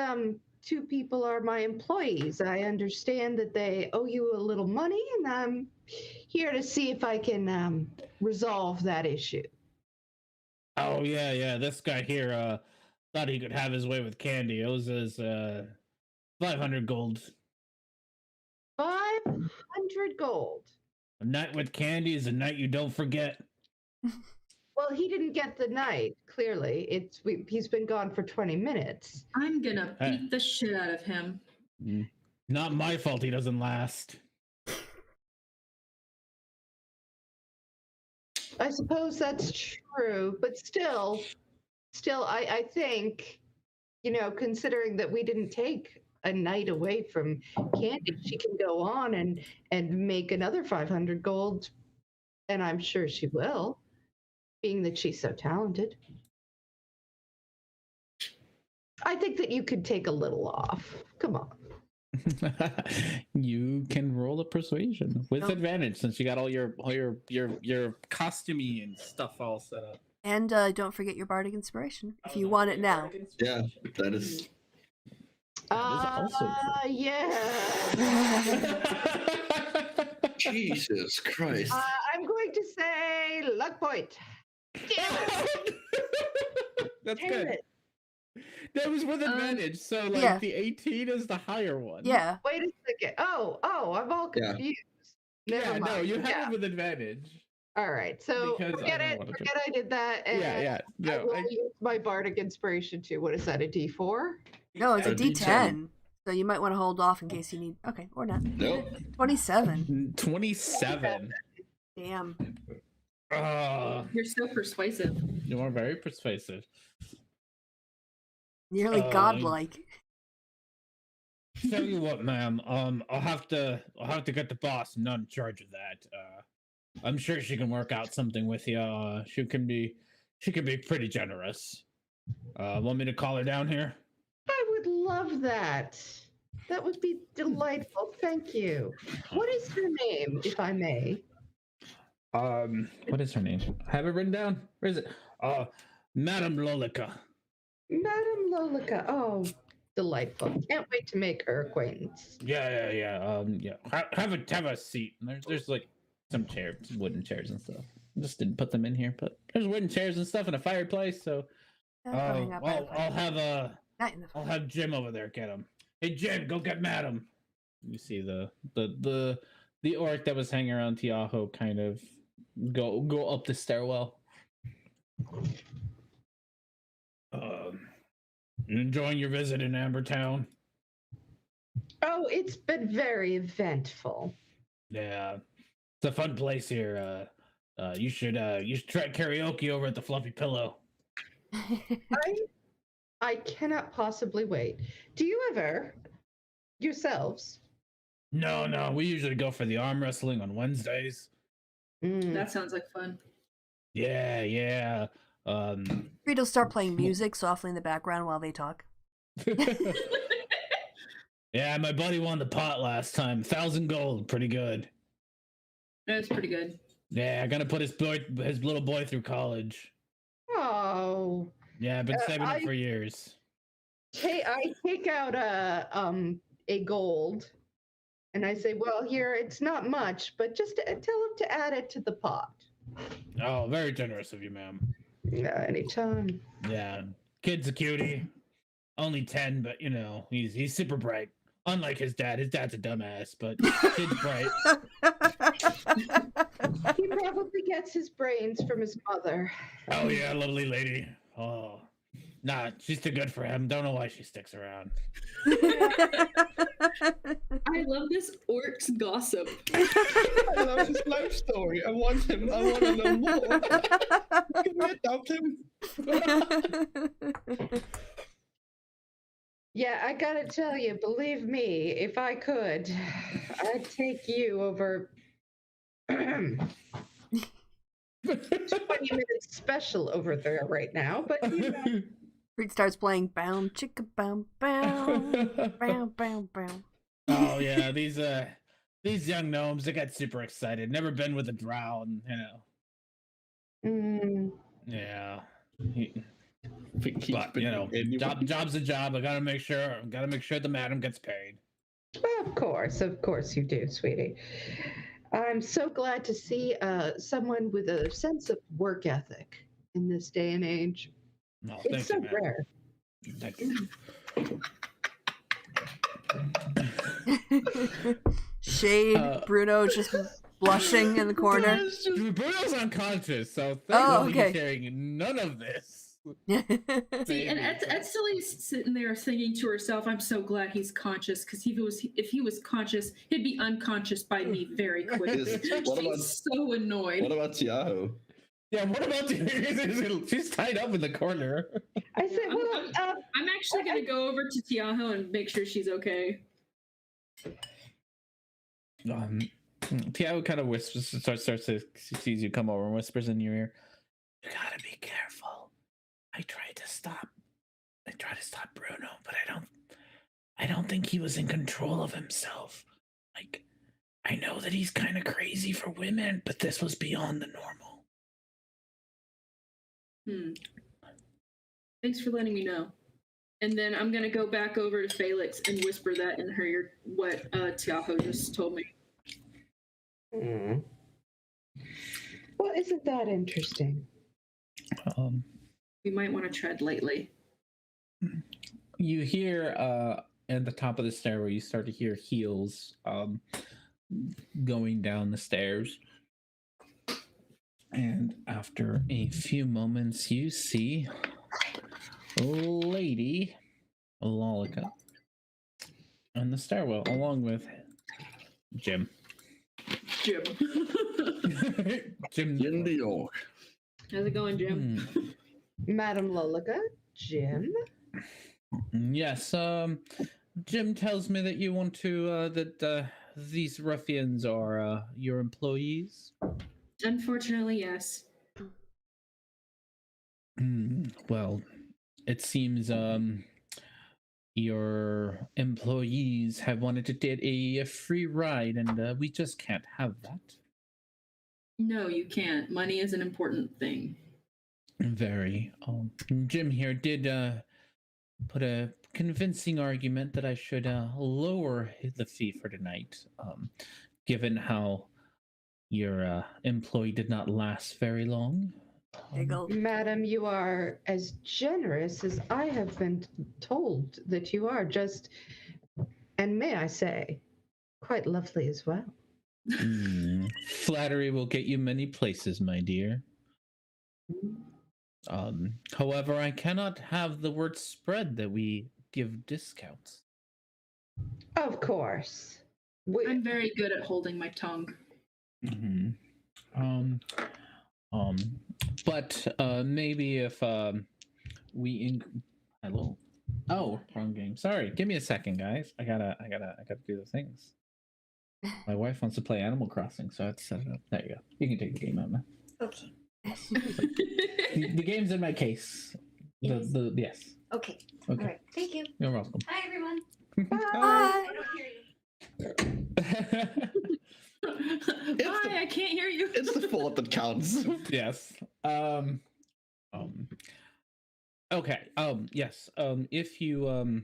E: two people are my employees. I understand that they owe you a little money, and I'm here to see if I can resolve that issue.
D: Oh yeah. This guy here thought he could have his way with candy. It was his 500 gold.
E: 500 gold.
D: A night with candy is a night you don't forget.
E: Well, he didn't get the night. Clearly, he's been gone for 20 minutes.
C: I'm gonna beat the shit out of him.
D: Not my fault he doesn't last.
E: I suppose that's true, but still, I think, considering that we didn't take a night away from Candy, she can go on and make another 500 gold, and I'm sure she will, being that she's so talented. I think that you could take a little off. Come on.
D: You can roll a persuasion with advantage since you got all your costumey and stuff all set up.
A: And don't forget your bardic inspiration if you want it now.
B: Yeah, that is.
E: Yeah.
B: Jesus Christ.
E: I'm going to say luck point.
D: That's
E: Damn
D: good.
E: it.
D: That was with advantage, so like
A: Yeah.
D: the 18 is the higher one.
A: Yeah.
E: Wait a second. Oh, I'm all
B: Yeah.
E: confused.
D: Yeah,
E: Never
D: no,
E: mind.
D: you have
E: Yeah.
D: it with advantage.
E: All right. So
D: Because I
E: forget
D: don't
E: it.
D: wanna do-
E: Forget I did that. And
D: Yeah,
E: I
D: no,
E: will use my bardic inspiration too. What is that? A D4?
A: No, it's a
B: A
A: D10.
B: D10.
A: So you might want to hold off in case you need. Okay, or not.
B: Nope.
A: 27.
D: 27.
A: Damn.
C: You're so persuasive.
D: You are very persuasive.
A: Nearly godlike.
D: Tell you what, ma'am. I'll have to get the boss not in charge of that. I'm sure she can work out something with you. She can be pretty generous. Want me to call her down here?
E: I would love that. That would be delightful. Thank you. What is her name, if I may?
D: What is her name? I have it written down. Where is it? Madame Lolica.
E: Madame Lolica. Oh, delightful. Can't wait to make her acquaintance.
D: Yeah. Have a seat. There's like some wooden chairs and stuff. Just didn't put them in here, but there's wooden chairs and stuff and a fireplace. So, I'll have Jim over there get them. Hey Jim, go get Madam. You see the orc that was hanging around Tiaho kind of go up the stairwell. You enjoying your visit in Ambertown?
E: Oh, it's been very eventful.
D: Yeah, it's a fun place here. You should try karaoke over at the Fluffy Pillow.
E: I cannot possibly wait. Do you ever, yourselves?
D: No, we usually go for the arm wrestling on Wednesdays.
C: That sounds like fun.
D: Yeah.
A: Reed will start playing music softly in the background while they talk.
D: Yeah, my buddy won the pot last time. 1,000 gold, pretty good.
C: That's pretty good.
D: Yeah, I gotta put his little boy through college.
E: Oh.
D: Yeah, I've been saving it for years.
E: I take out a gold, and I say, "Well, here it's not much, but just tell him to add it to the pot."
D: Oh, very generous of you, ma'am.
E: Yeah, anytime.
D: Yeah, kid's a cutie. Only 10, but you know he's super bright. Unlike his dad. His dad's a dumbass, but kid's bright.
E: He probably gets his brains from his mother.
D: Oh yeah, lovely lady. Oh, nah, she's too good for him. Don't know why she sticks around.
C: I love this orc's gossip.
B: I love his life story. I want to know more. Can we adopt him?
E: Yeah, I gotta tell you, believe me, if I could, I'd take you over 20 minutes special over there right now, but you know.
A: Reed starts playing bound chicka bound bound bound bound.
D: Oh yeah, these young gnomes, they got super excited. Never been with a drow, and you know. Yeah. But you know, job's a job. I gotta make sure the madam gets paid.
E: Of course you do, sweetie. I'm so glad to see someone with a sense of work ethic in this day and age.
D: Oh,
E: It's so rare.
D: Thank you.
A: Shade, Bruno just blushing in the corner.
D: Bruno's unconscious, so
A: Oh, okay.
D: he's hearing none of this.
C: See, and Etzelie's sitting there thinking to herself, "I'm so glad he's conscious, because if he was conscious, he'd be unconscious by me very quickly." She's so annoyed.
B: What about Tiaho?
D: Yeah, what about she's tied up in the corner.
E: I said, well,
C: I'm actually going to go over to Tiaho and make sure she's okay.
D: Tiaho kind of whispers, starts to sees you come over and whispers in your ear, "You gotta be careful. I tried to stop Bruno, but I don't think he was in control of himself. Like, I know that he's kind of crazy for women, but this was beyond the normal."
C: Thanks for letting me know. And then I'm gonna go back over to Felix and whisper that in her ear, what Tiaho just told me.
E: Well, isn't that interesting?
C: We might want to tread lightly.
D: You hear at the top of the stairway, you start to hear heels going down the stairs. And after a few moments, you see Lady Lolica on the stairwell, along with Jim.
C: Jim.
B: Jim the Orc.
C: How's it going, Jim?
E: Madam Lolica, Jim.
D: Yes, Jim tells me that you want to, that these ruffians are your employees.
C: Unfortunately, yes.
D: Well, it seems your employees have wanted to get a free ride, and we just can't have that.
C: No, you can't. Money is an important thing.
D: Very. Jim here did put a convincing argument that I should lower the fee for tonight, given how your employee did not last very long.
E: Madam, you are as generous as I have been told that you are, just, and may I say, quite lovely as well.
D: Flattery will get you many places, my dear. However, I cannot have the word spread that we give discounts.
E: Of course.
C: I'm very good at holding my tongue.
D: But maybe if we hello. Oh, wrong game. Sorry. Give me a second, guys. I gotta do the things. My wife wants to play Animal Crossing, so I have to set it up. There you go. You can take the game out now.
A: Okay.
D: The game's in my case.
A: Yes.
D: Yes.
A: Okay.
D: Okay.
A: All right. Thank you.
D: You're welcome.
A: Hi, everyone.
E: Bye.
A: I don't hear you.
C: Bye, I can't hear you.
B: It's the thought that counts.
D: Yes. Okay. Yes. If you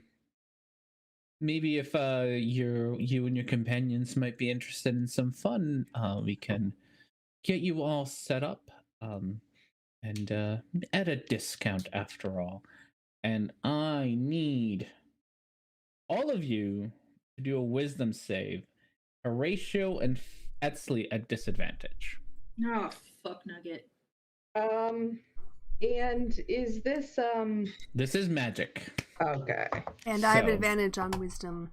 D: maybe if you and your companions might be interested in some fun, we can get you all set up. And at a discount after all. And I need all of you to do a wisdom save. Horatio and Etzley at disadvantage.
C: Oh, fuck nugget.
E: And is this
D: This is magic.
E: okay.
A: And I have advantage on wisdom.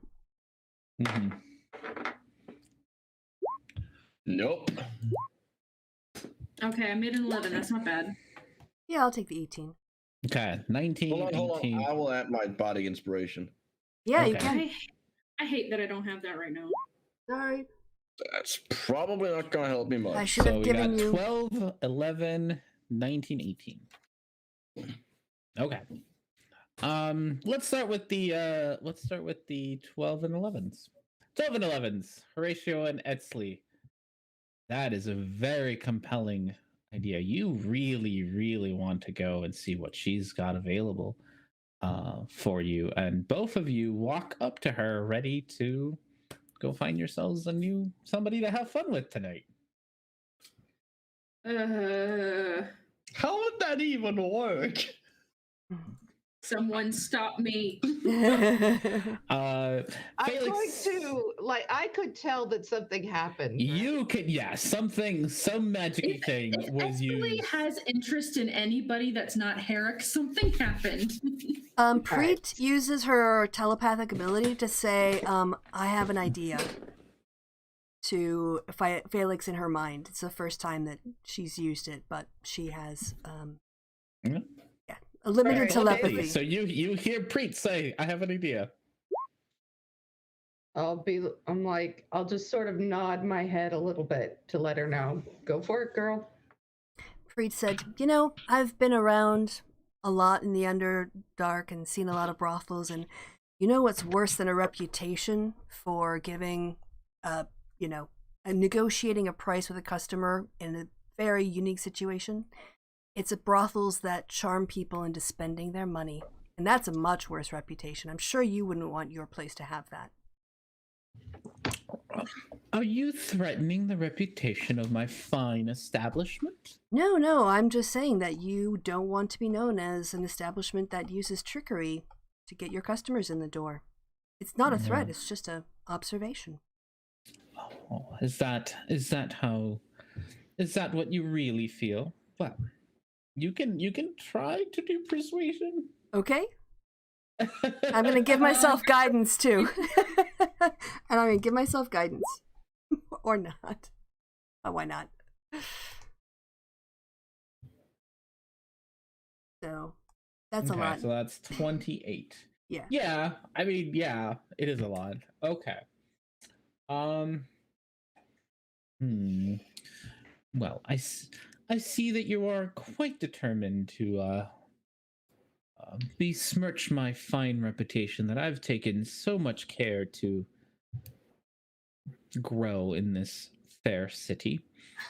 D: Mm-hmm.
B: Nope.
C: Okay, I made an 11. That's not bad.
A: Yeah, I'll take the 18.
D: Okay, 19,
B: Hold
D: 18.
B: on. I will add my body inspiration.
A: Yeah, you
D: Okay.
A: can.
C: I hate that I don't have that right now.
A: Sorry.
B: That's probably not going to help me much.
A: I should
D: So
A: have
D: we
A: given
D: got
A: you
D: 12, 11, 19, 18. Okay. Let's start with the 12 and 11s. 12 and 11s. Horatio and Etzley. That is a very compelling idea. You really, really want to go and see what she's got available for you. And both of you walk up to her ready to go find yourselves somebody to have fun with tonight.
B: How would that even work?
C: Someone stop me.
E: I'm
D: Felix,
E: going to I could tell that something happened.
D: you could, yeah, some magic thing was
C: Etzley
D: used.
C: has interest in anybody that's not Herrick, something happened.
A: Preet uses her telepathic ability to say, I have an idea to Felix in her mind. It's the first time that she's used it, but she has a limited telepathy.
D: So you hear Preet say, I have an idea.
E: I'll just sort of nod my head a little bit to let her know. Go for it, girl.
A: Preet said, I've been around a lot in the Underdark and seen a lot of brothels, and you know what's worse than a reputation for giving negotiating a price with a customer in a very unique situation? It's brothels that charm people into spending their money, and that's a much worse reputation. I'm sure you wouldn't want your place to have that.
D: Are you threatening the reputation of my fine establishment?
A: No, I'm just saying that you don't want to be known as an establishment that uses trickery to get your customers in the door. It's not a threat, it's just a observation.
D: Oh, is that what you really feel? Well, you can try to do persuasion.
A: Okay? I'm gonna give myself guidance too. And I'm gonna give myself guidance. Or not. Oh, why not? So that's
D: Okay,
A: a lot.
D: so that's 28.
A: Yeah.
D: Yeah, I mean, yeah, it is a lot. Okay. Well, I see that you are quite determined to besmirch my fine reputation that I've taken so much care to grow in this fair city.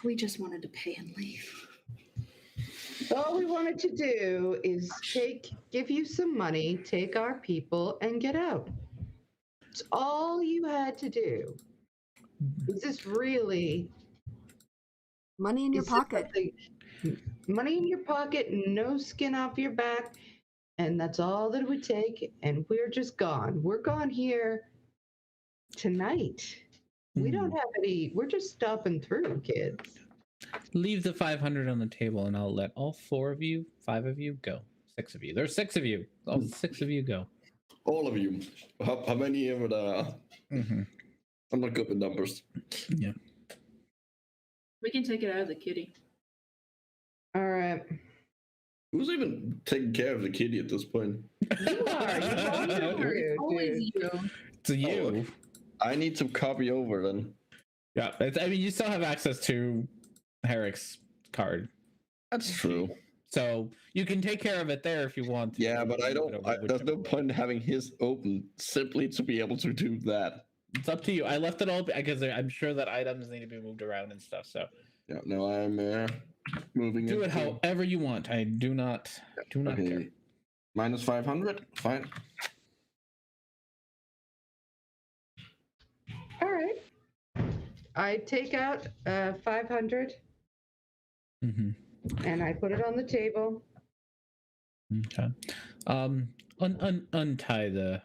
C: We just wanted to pay and leave.
E: All we wanted to do is give you some money, take our people, and get out. It's all you had to do. Is this really
A: Money in your
E: is this
A: pocket.
E: money in your pocket, no skin off your back, and that's all that it would take, and we're just gone. We're gone here tonight. We don't have any, we're just stopping through, kids.
D: Leave the 500 on the table and I'll let all 5 of you go. 6 of you. There's 6 of you. All 6 of you go.
B: All of you. How many ever there are?
D: Mm-hmm.
B: I'm not good with numbers.
D: Yeah.
C: We can take it out of the kitty.
E: All right.
B: Who's even taking care of the kitty at this point?
E: You are. You
C: Always you.
D: To you.
B: I need to copy over then.
D: Yeah. I mean, you still have access to Herrick's card.
B: That's true.
D: So you can take care of it there if you want to.
B: Yeah, but I don't. There's no point in having his open simply to be able to do that.
D: It's up to you. I left it all because I'm sure that items need to be moved around and stuff. So
B: yeah, no, I'm moving.
D: Do it however you want. I do not care.
B: Minus 500. Fine.
E: All right. I take out 500 and I put it on the table.
D: Okay. Untie the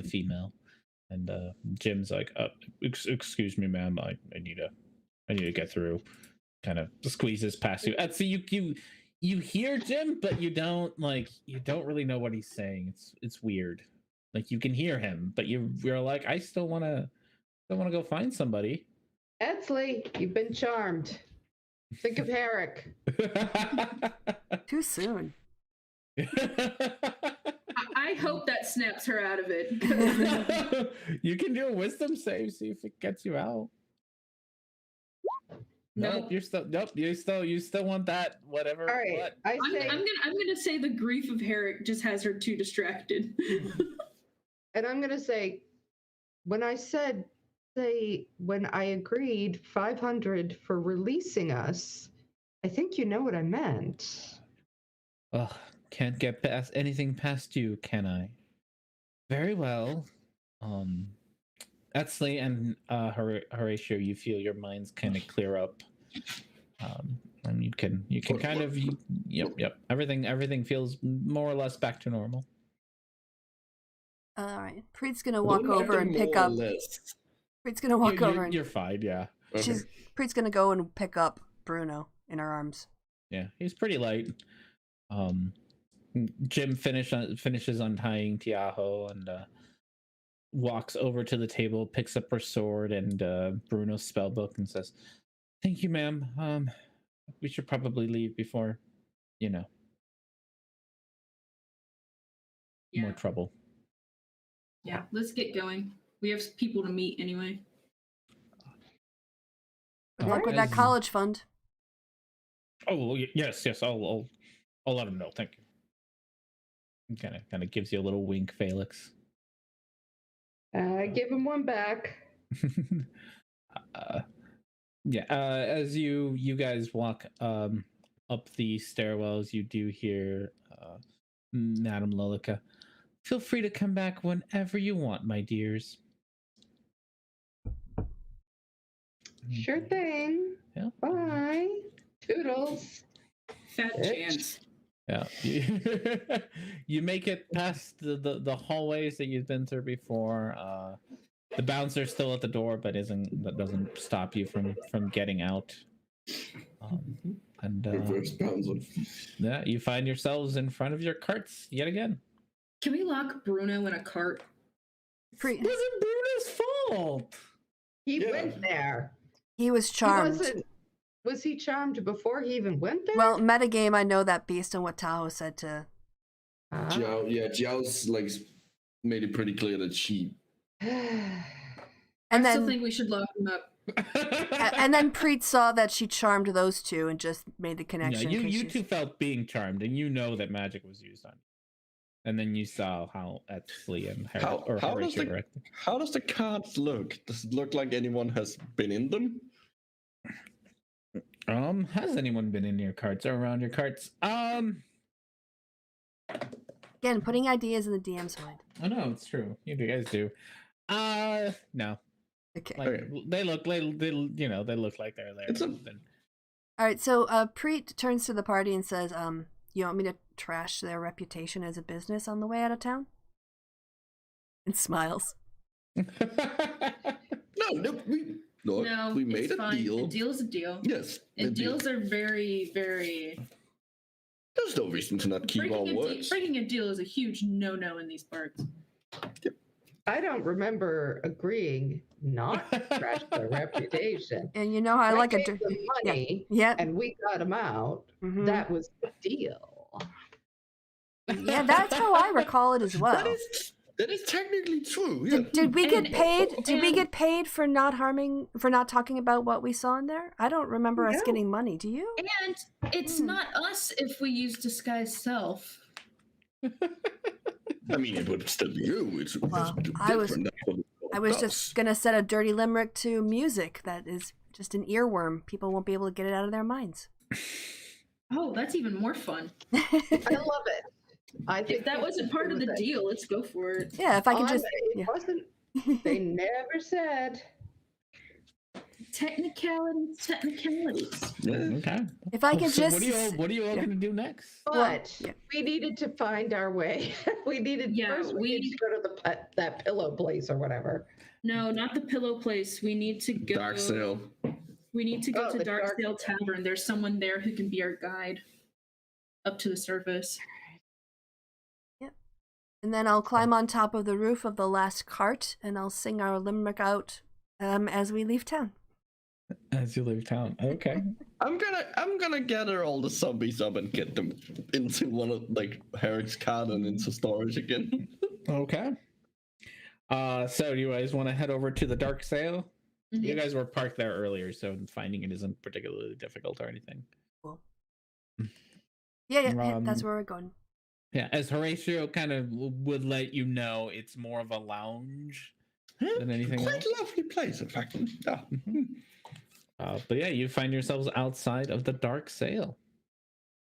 D: female, and Jim's like, excuse me, ma'am. I need to get through. Kind of squeezes past you. So you hear Jim, but you don't really know what he's saying. It's weird. Like you can hear him, but you're like, I still want to go find somebody.
E: Etzley, you've been charmed. Think of Herrick.
A: Too soon.
C: I hope that snaps her out of it.
D: You can do a wisdom save, see if it gets you out. Nope, you still want that, whatever.
E: All right.
D: What?
E: I'm
C: gonna say the grief of Herrick just has her too distracted.
E: And I'm gonna say, when I agreed 500 for releasing us, I think you know what I meant.
D: Ugh, can't get past anything past you, can I? Very well. Etzley and Horatio, you feel your minds kind of clear up, and you can kind of yep. Everything feels more or less back to normal.
A: All right, Preet's gonna walk over and pick up. Preet's gonna walk over and
D: you're fine, yeah.
A: Preet's gonna go and pick up Bruno in her arms.
D: Yeah, he's pretty light. Jim finishes untying Tiaho and walks over to the table, picks up her sword and Bruno's spellbook and says, "Thank you, ma'am. We should probably leave before, more trouble."
C: Yeah, let's get going. We have people to meet anyway.
A: Good luck with that college fund.
D: Oh yes. I'll let him know. Thank you. Kind of gives you a little wink, Felix.
E: I give him one back.
D: As you guys walk up the stairwells, you do hear Madame Lolica. Feel free to come back whenever you want, my dears.
E: Sure thing.
D: Yeah.
E: Bye. Toodles.
C: Fat
E: Bitch.
C: chance.
D: Yeah. You make it past the hallways that you've been through before. The bouncer's still at the door, but that doesn't stop you from getting out. And
B: Reverse bouncer.
D: yeah, you find yourselves in front of your carts yet again.
C: Can we lock Bruno in a cart?
A: Pre-
D: It wasn't Bruno's fault.
E: He
B: Yeah.
E: went there.
A: he was charmed.
E: Was he charmed before he even went there?
A: Well, metagame, I know that based on what Tahoe said to.
B: Jiao's like made it pretty clear that she.
A: And
C: I still
A: then,
C: think we should lock him up.
A: and then Preet saw that she charmed those two and just made the
D: Yeah,
A: connection.
D: you
A: 'cause she's-
D: two felt being charmed, and you know that magic was used on you. And then you saw how Etsley and
B: How does the cards look? Does it look like anyone has been in them?
D: Has anyone been in your carts or around your carts?
A: Again, putting ideas in the DM's mind.
D: Oh no, it's true. You guys do. No.
A: Okay.
D: Like,
B: Okay.
D: they look like they're there.
B: It's a-
A: All right. So Preet turns to the party and says, "You want me to trash their reputation as a business on the way out of town?" And smiles.
B: No, we made
C: it's
B: a
C: fine.
B: deal.
C: A deal is a deal.
B: Yes,
C: And
B: a deal.
C: deals are very, very.
B: There's no reason to not keep our words.
C: Breaking a deal is a huge no-no in these parts.
E: I don't remember agreeing not to trash their reputation.
A: And you know how I like a
E: gave them money,
A: yeah.
E: and we got him out.
A: Mhm.
E: That was the deal.
A: Yeah, that's how I recall it as well.
B: That is technically true. Yeah.
A: Did we get
C: And-
A: paid? Did we
C: and-
A: get paid for not talking about what we saw in there? I don't remember us
E: No.
A: getting money. Do you?
C: And it's not us if we use disguise self.
B: I mean, it would still be you. It's
A: Well,
B: different.
A: I was
B: That's-
A: just gonna set a dirty limerick to music that is just an earworm. People won't be able to get it out of their minds.
C: Oh, that's even more fun.
E: I love it. I think
C: If that wasn't part of the deal, let's go for it.
A: Yeah, if I could just.
E: It
A: Yeah.
E: wasn't. They never said.
C: Technicalities.
B: Yeah.
D: Okay.
A: If I could
D: So
A: just.
D: what are you all
A: yeah.
D: gonna do next?
E: But
A: yeah.
E: we needed to find our way. We needed first. We needed to go to that pillow place or whatever.
C: No, not the pillow place. We need to go.
B: Dark Sail.
C: We need to go
E: Oh,
C: to
E: the
C: Dark
E: Dark
C: Sail Tavern. There's someone there who can be our guide up to the surface.
A: And then I'll climb on top of the roof of the last cart and I'll sing our limerick out as we leave town.
D: As you leave town. Okay.
B: I'm gonna gather all the zombies up and get them into one of Herrick's cart and into storage again.
D: Okay. So do you guys want to head over to the Dark Sail?
C: Mhm.
D: You guys were parked there earlier, so finding it isn't particularly difficult or anything.
A: Cool. Yeah, that's
D: Um,
A: where we're going.
D: Yeah, as Horatio kind of would let you know, it's more of a lounge than anything
B: Quite
D: else.
B: a lovely place, in fact. Yeah.
D: But yeah, you find yourselves outside of the Dark Sail.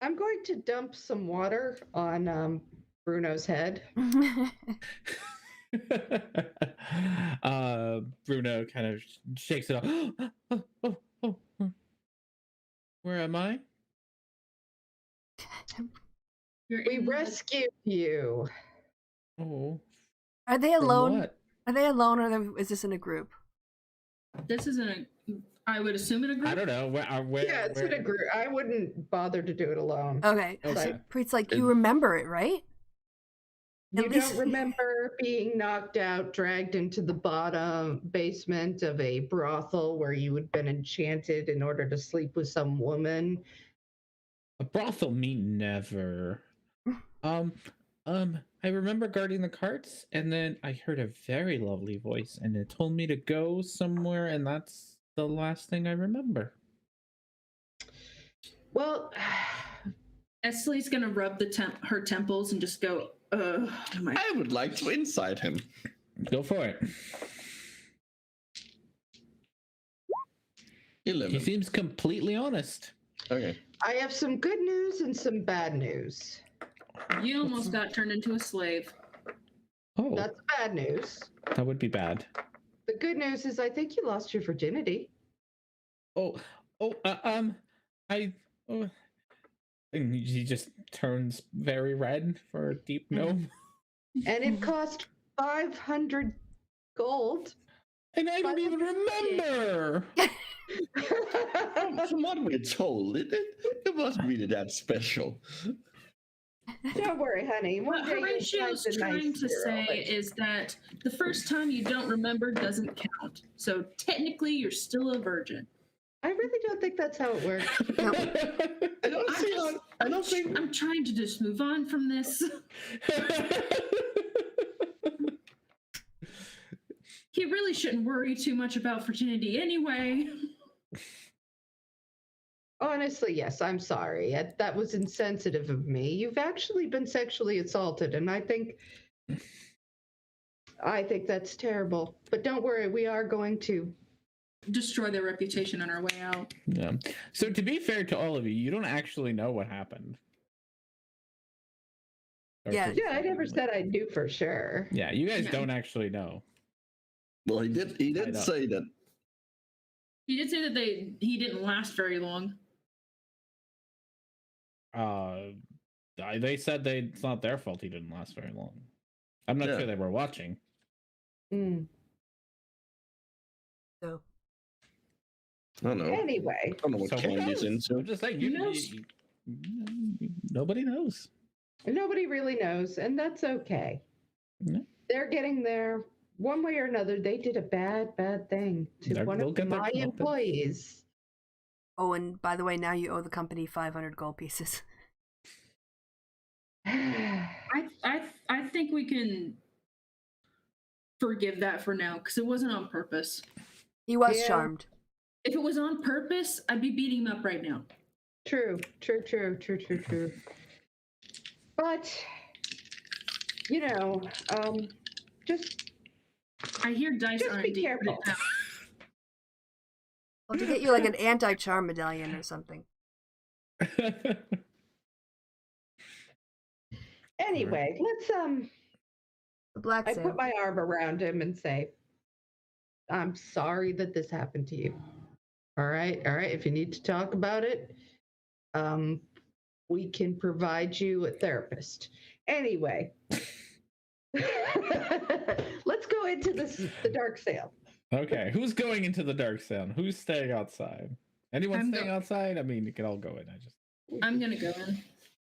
E: I'm going to dump some water on Bruno's head.
D: Bruno kind of shakes it off. Oh. Where am I?
C: You're
E: We
C: in the-
E: rescued you.
D: Oh.
A: Are they
D: From
A: alone?
D: what?
A: Are they alone or is this in a group?
C: This isn't a. I would assume in a group.
D: I don't know. Where,
E: Yeah, it's in a group. I wouldn't bother to do it alone.
A: Okay.
D: Okay.
A: So Preet's like, you remember it, right?
E: You
A: At least-
E: don't remember being knocked out, dragged into the bottom basement of a brothel where you had been enchanted in order to sleep with some woman.
D: A brothel, me never. I remember guarding the carts, and then I heard a very lovely voice, and it told me to go somewhere, and that's the last thing I remember.
E: Well,
C: Esley's gonna rub her temples and just go, my.
B: I would like to inside him.
D: Go for it.
B: 11.
D: He seems completely honest.
B: Okay.
E: I have some good news and some bad news.
C: You almost got turned into a slave.
D: Oh,
E: That's bad news.
D: that would be bad.
E: The good news is I think you lost your virginity.
D: oh, I. Oh. And he just turns very red for a deep gnome.
E: And it cost 500 gold.
D: And I don't even remember.
B: From what we're told, it wasn't really that special.
E: Don't worry, honey.
C: What Horatio's trying to say is that the first time you don't remember doesn't count. So technically, you're still a virgin.
E: I really don't think that's how it works.
B: I don't think.
C: I'm trying to just move on from this. He really shouldn't worry too much about virginity anyway.
E: Honestly, yes, I'm sorry. That was insensitive of me. You've actually been sexually assaulted, and I think that's terrible. But don't worry, we are going to
C: destroy their reputation on our way out.
D: Yeah. So to be fair to all of you, you don't actually know what happened.
A: Yeah.
E: Yeah, I never said I knew for sure.
D: Yeah, you guys don't actually know.
B: Well, he did say that.
C: He did say that he didn't last very long.
D: They said it's not their fault he didn't last very long. I'm not sure they were watching.
E: Mm.
A: So.
B: I don't know.
E: Anyway.
B: I don't know what Candy's into.
D: I'm just saying, nobody knows.
E: Nobody really knows, and that's okay.
D: Yeah.
E: They're getting there. One way or another, they did a bad thing to one of my employees.
A: Oh, and by the way, now you owe the company 500 gold pieces.
C: I think we can forgive that for now, because it wasn't on purpose.
A: He was charmed.
C: If it was on purpose, I'd be beating him up right now.
E: True. But, just...
C: I hear dice
E: just
C: aren't
E: be careful.
A: I'll have to get you like an anti-charm medallion or something.
E: Anyway, let's
A: The black
E: I
A: sale.
E: put my arm around him and say, I'm sorry that this happened to you. All right. If you need to talk about it, we can provide you a therapist. Anyway, let's go into the dark sale.
D: Okay, who's going into the dark sale? Who's staying outside? Anyone staying outside? I mean, you can all go in.
C: I'm gonna go in.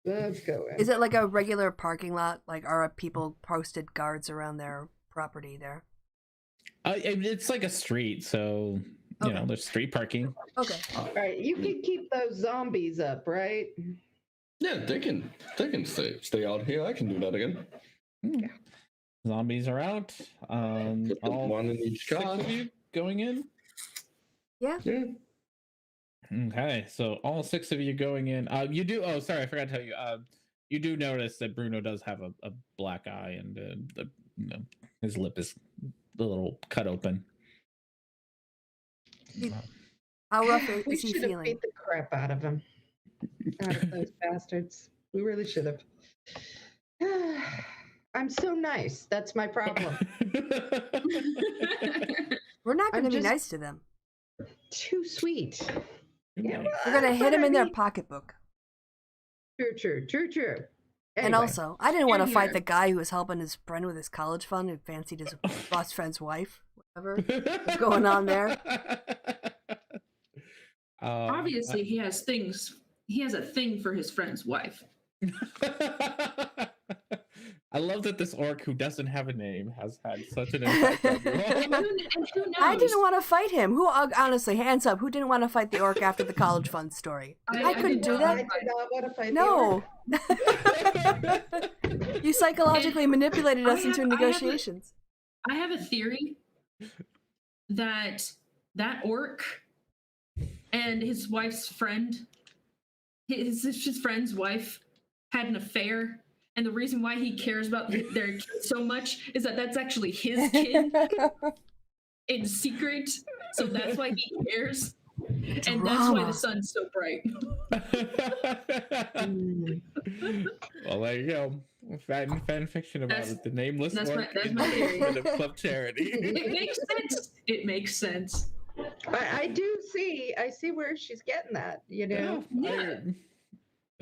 E: Let's go in.
A: Is it like a regular parking lot? Like, are people posted guards around their property there?
D: It's like a street, so you know there's street parking.
A: Okay.
E: All right, you can keep those zombies up, right?
B: Yeah, they can stay out here. I can do that again.
D: Yeah. Zombies are out. All
B: one in each car.
D: 6 of you going in?
A: Yeah.
D: Okay, so all 6 of you going in. You do. Oh, sorry, I forgot to tell you. You do notice that Bruno does have a black eye, and his lip is a little cut open.
A: How rough is
E: We
A: he
E: should have
A: feeling?
E: beat the crap out of him. Out of those bastards. We really should have. I'm so nice. That's my problem.
A: We're not going to be
E: just-
A: nice to them.
E: Too sweet. Yeah,
A: We're going to hit them in their pocketbook.
E: True.
A: And
E: Anyway.
A: also, I didn't want to
C: Here,
A: fight
C: here.
A: the guy who was helping his friend with his college fund who fancied his boss friend's wife. Whatever. What's going on there?
C: Obviously, he has things. He has a thing for his friend's wife.
D: I love that this orc who doesn't have a name has had such an impact on you.
C: And who knows?
A: I didn't want to fight him. Who, honestly, hands up, who didn't want to fight the orc after the college fund story? I couldn't do
E: I
A: that.
E: did not want to fight
A: No. You psychologically manipulated us
C: I
A: into
C: have-
A: negotiations.
C: I have a theory that orc and his wife's friend, his friend's wife, had an affair, and the reason why he cares about their kid so much is that that's actually his kid in secret. So that's why he cares, and that's why the sun's so bright.
D: Well, there you go. Fan fiction about
C: That's-
D: it. The nameless
C: that's
D: orc
C: my
D: in
C: theory.
D: the basement of club charity.
C: It makes sense. It makes sense.
E: I do see. I see where she's getting that. You know.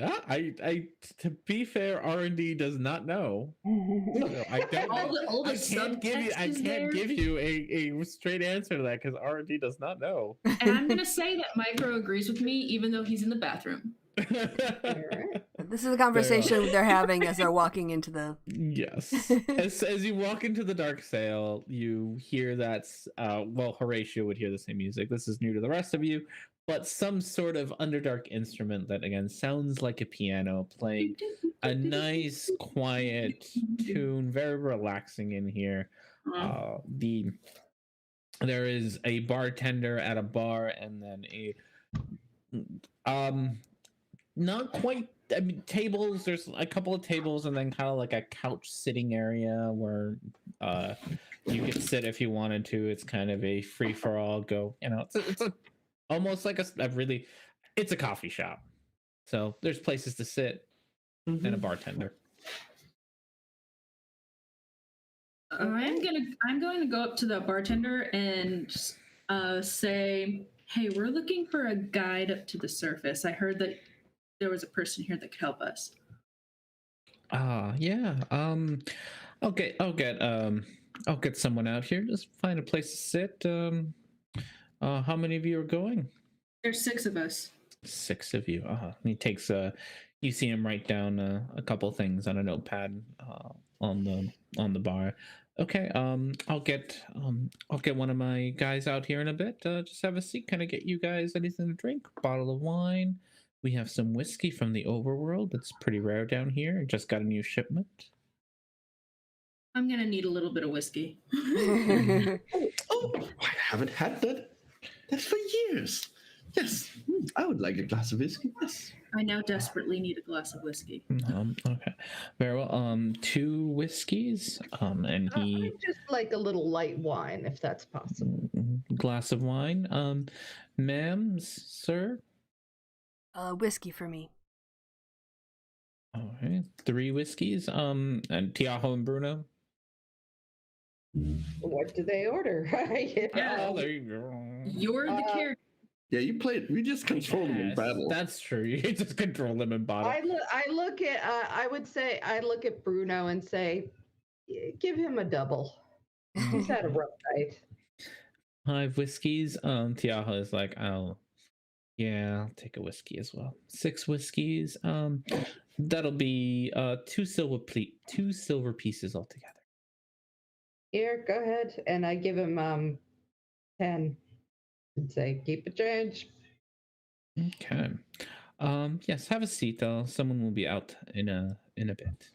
D: I to be fair, R&D does not know. So I don't.
C: All the
D: I can't give you a straight answer to that because R&D does not know.
C: And I'm gonna say that Micro agrees with me, even though he's in the bathroom.
E: All right.
A: This is the conversation they're having as they're walking into the.
D: Yes. as you walk into the dark sail, you hear that's well, Horatio would hear the same music. This is new to the rest of you, but some sort of Underdark instrument that again sounds like a piano playing a nice quiet tune, very relaxing in here. There is a bartender at a bar and then a not quite, I mean, tables, there's a couple of tables and then kind of like a couch sitting area where you could sit if you wanted to. It's kind of a free for all go, you know, it's a almost like a really, it's a coffee shop, so there's places to sit and a bartender.
C: I'm going to go up to the bartender and say, hey, we're looking for a guide up to the surface. I heard that there was a person here that could help us.
D: Yeah. I'll get someone out here. Just find a place to sit. How many of you are going?
C: There's 6 of us.
D: 6 of you. He takes you see him write down a couple things on a notepad on the bar. Okay. I'll get one of my guys out here in a bit. Just have a seat. Can I get you guys anything to drink? Bottle of wine. We have some whiskey from the overworld. That's pretty rare down here. Just got a new shipment.
C: I'm gonna need a little bit of whiskey.
B: Oh, I haven't had that for years. Yes, I would like a glass of whiskey. Yes.
C: I now desperately need a glass of whiskey.
D: Okay, very well. 2 whiskeys. And he
E: I'd just like a little light wine, if that's possible.
D: Glass of wine. Ma'am, sir.
A: Whiskey for me.
D: All right, 3 whiskeys. And Tiago and Bruno.
E: What do they order?
C: Yeah.
D: Oh, there you go.
C: You're the character.
B: Yeah, you played. We just control them in battle.
D: That's true. You just control them in battle.
E: I look at. I would say I look at Bruno and say, give him a double. He's had a rough night.
D: 5 whiskeys. Tiago is like, I'll take a whiskey as well. 6 whiskeys. That'll be 2 silver pieces altogether.
E: Here, go ahead, and I give him 10, and say, keep it change.
D: Okay. Yes, have a seat though. Someone will be out in a bit.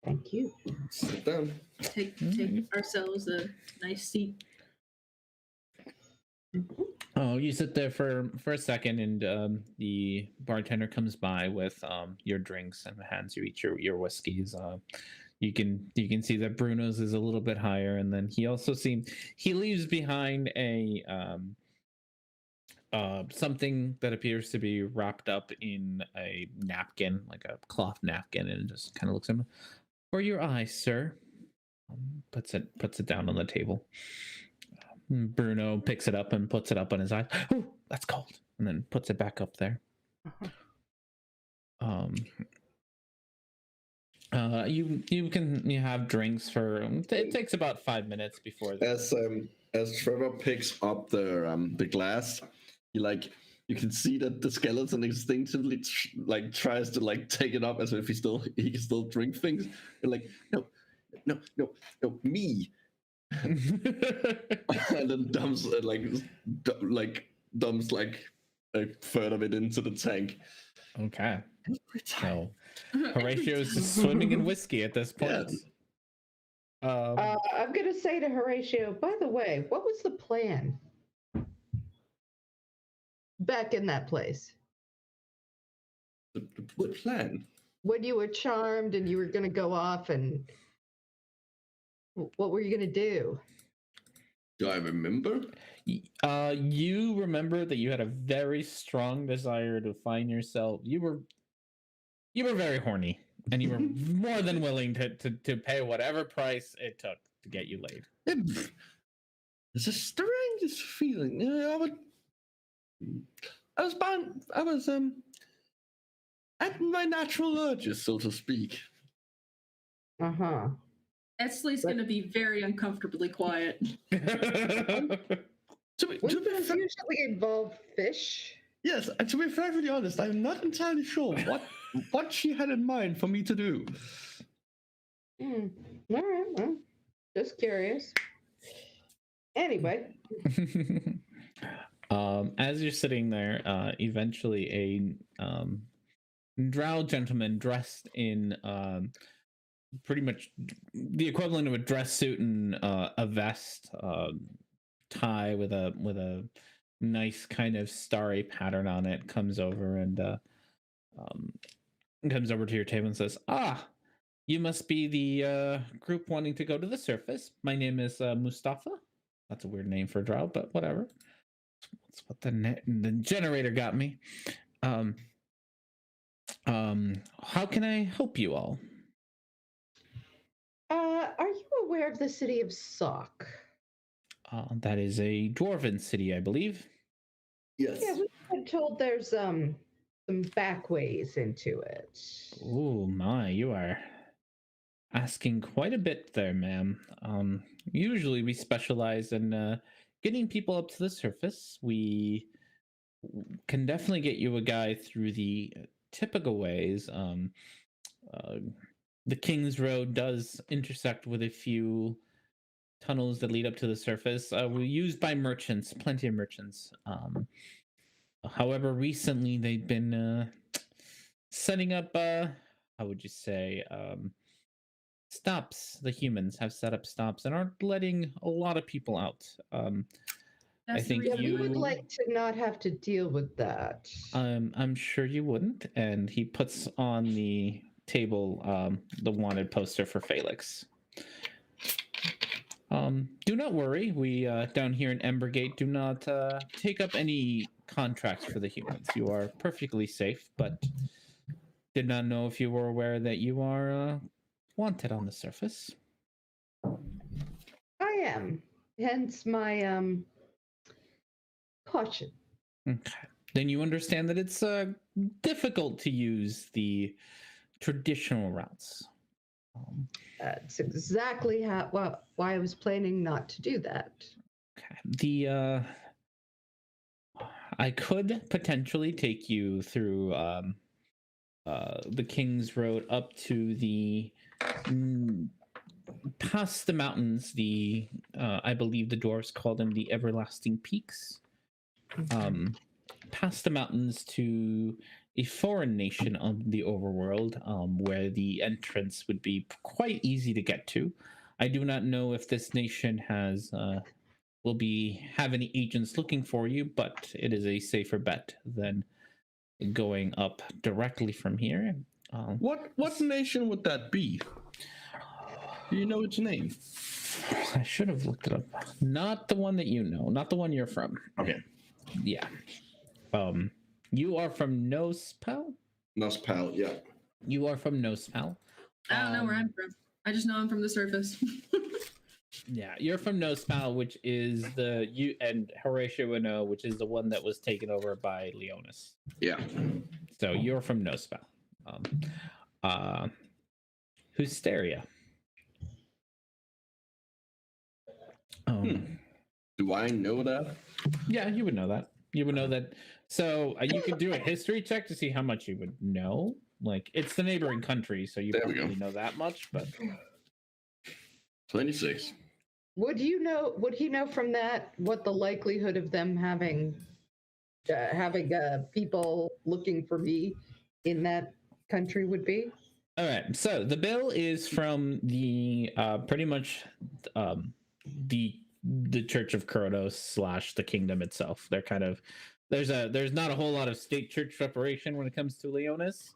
E: Thank you.
B: Sit down.
C: Take ourselves a nice seat.
D: Oh, you sit there for a second, and the bartender comes by with your drinks and hands you each your whiskeys. You can see that Bruno's is a little bit higher, and then he leaves behind a something that appears to be wrapped up in a napkin, like a cloth napkin, and just kind of looks at him. For your eyes, sir. Puts it down on the table. Bruno picks it up and puts it up on his eyes. Oh, that's cold, and then puts it back up there. You have drinks for. It takes about 5 minutes before.
B: As Trevor picks up the glass, you can see that the skeleton instinctively tries to take it up as if he can still drink things. And like, no, me. And then dumps a third of it into the tank.
D: Okay. So Horatio's just swimming in whiskey at this point.
B: Yeah.
E: I'm gonna say to Horatio, by the way, what was the plan back in that place?
B: The plan?
E: When you were charmed and you were gonna go off, and what were you gonna do?
B: Do I remember?
D: You remember that you had a very strong desire to find yourself. You were very horny, and you were more than willing to pay whatever price it took to get you laid.
B: It's the strangest feeling. You know, I was at my natural urges, so to speak.
E: Uh-huh.
C: Esley's
E: But-
C: gonna be very uncomfortably quiet.
E: Wouldn't those usually involve fish?
B: Yes, and to be perfectly honest, I'm not entirely sure what she had in mind for me to do.
E: Hmm. All right. Well, just curious. Anyway.
D: As you're sitting there, eventually a drow gentleman dressed in pretty much the equivalent of a dress suit and a vest, tie with a nice kind of starry pattern on it comes over and comes over to your table and says, "Ah, you must be the group wanting to go to the surface. My name is Mustafa." That's a weird name for a drow, but whatever. That's what the generator got me. How can I help you all?
E: Are you aware of the city of Sock?
D: That is a dwarven city, I believe.
B: Yes.
E: Yeah, we've been told there's some back ways into it.
D: Oh my, you are asking quite a bit there, ma'am. Usually we specialize in getting people up to the surface. We can definitely get you a guy through the typical ways. The King's Road does intersect with a few tunnels that lead up to the surface. We're used by merchants, plenty of merchants. However, recently they've been setting up, how would you say, stops. The humans have set up stops and aren't letting a lot of people out. I
C: That's the
D: think
E: Yeah,
C: reason
E: we
D: you.
E: would like to not have to deal with that.
D: I'm sure you wouldn't. And he puts on the table the wanted poster for Felix. Do not worry. We down here in Embergate do not take up any contracts for the humans. You are perfectly safe, but did not know if you were aware that you are wanted on the surface.
E: I am. Hence my caution.
D: Okay. Then you understand that it's difficult to use the traditional routes.
E: That's exactly why I was planning not to do that.
D: Okay. I could potentially take you through the King's Road up to the past the mountains. The I believe the dwarves call them the Everlasting Peaks. Past the mountains to a foreign nation of the overworld, where the entrance would be quite easy to get to. I do not know if this nation have any agents looking for you, but it is a safer bet than going up directly from here.
B: What nation would that be? Do you know its name?
D: I should have looked it up. Not the one that you know, not the one you're from.
B: Okay.
D: Yeah. You are from Nospel?
B: Nospal, yeah.
D: You are from Nospel.
C: I don't know where I'm from. I just know I'm from the surface.
D: Yeah, you're from Nospal, which is and Horatio would know, which is the one that was taken over by Leonis.
B: Yeah.
D: So you're from Nospal. Hysteria.
B: Do I know that?
D: Yeah, you would know that. You would know that. So you could do a history check to see how much you would know. Like, it's the neighboring country, so you probably know that much. But
B: 26.
E: Would he know from that what the likelihood of them having people looking for me in that country would be?
D: all right. So the bill is from the pretty much the Church of Kronos / the kingdom itself. They're kind of there's not a whole lot of state church separation when it comes to Leonis.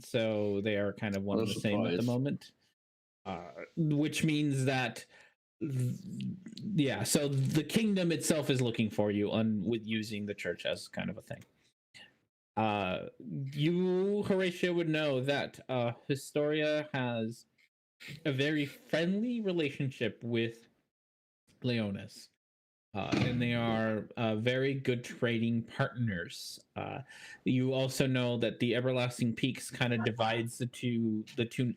D: So they are kind of one of the same at the moment. Which means that so the kingdom itself is looking for you with using the church as kind of a thing. You, Horatio, would know that Historia has a very friendly relationship with Leonis. and they are very good trading partners. You also know that the Everlasting Peaks kind of divides the two.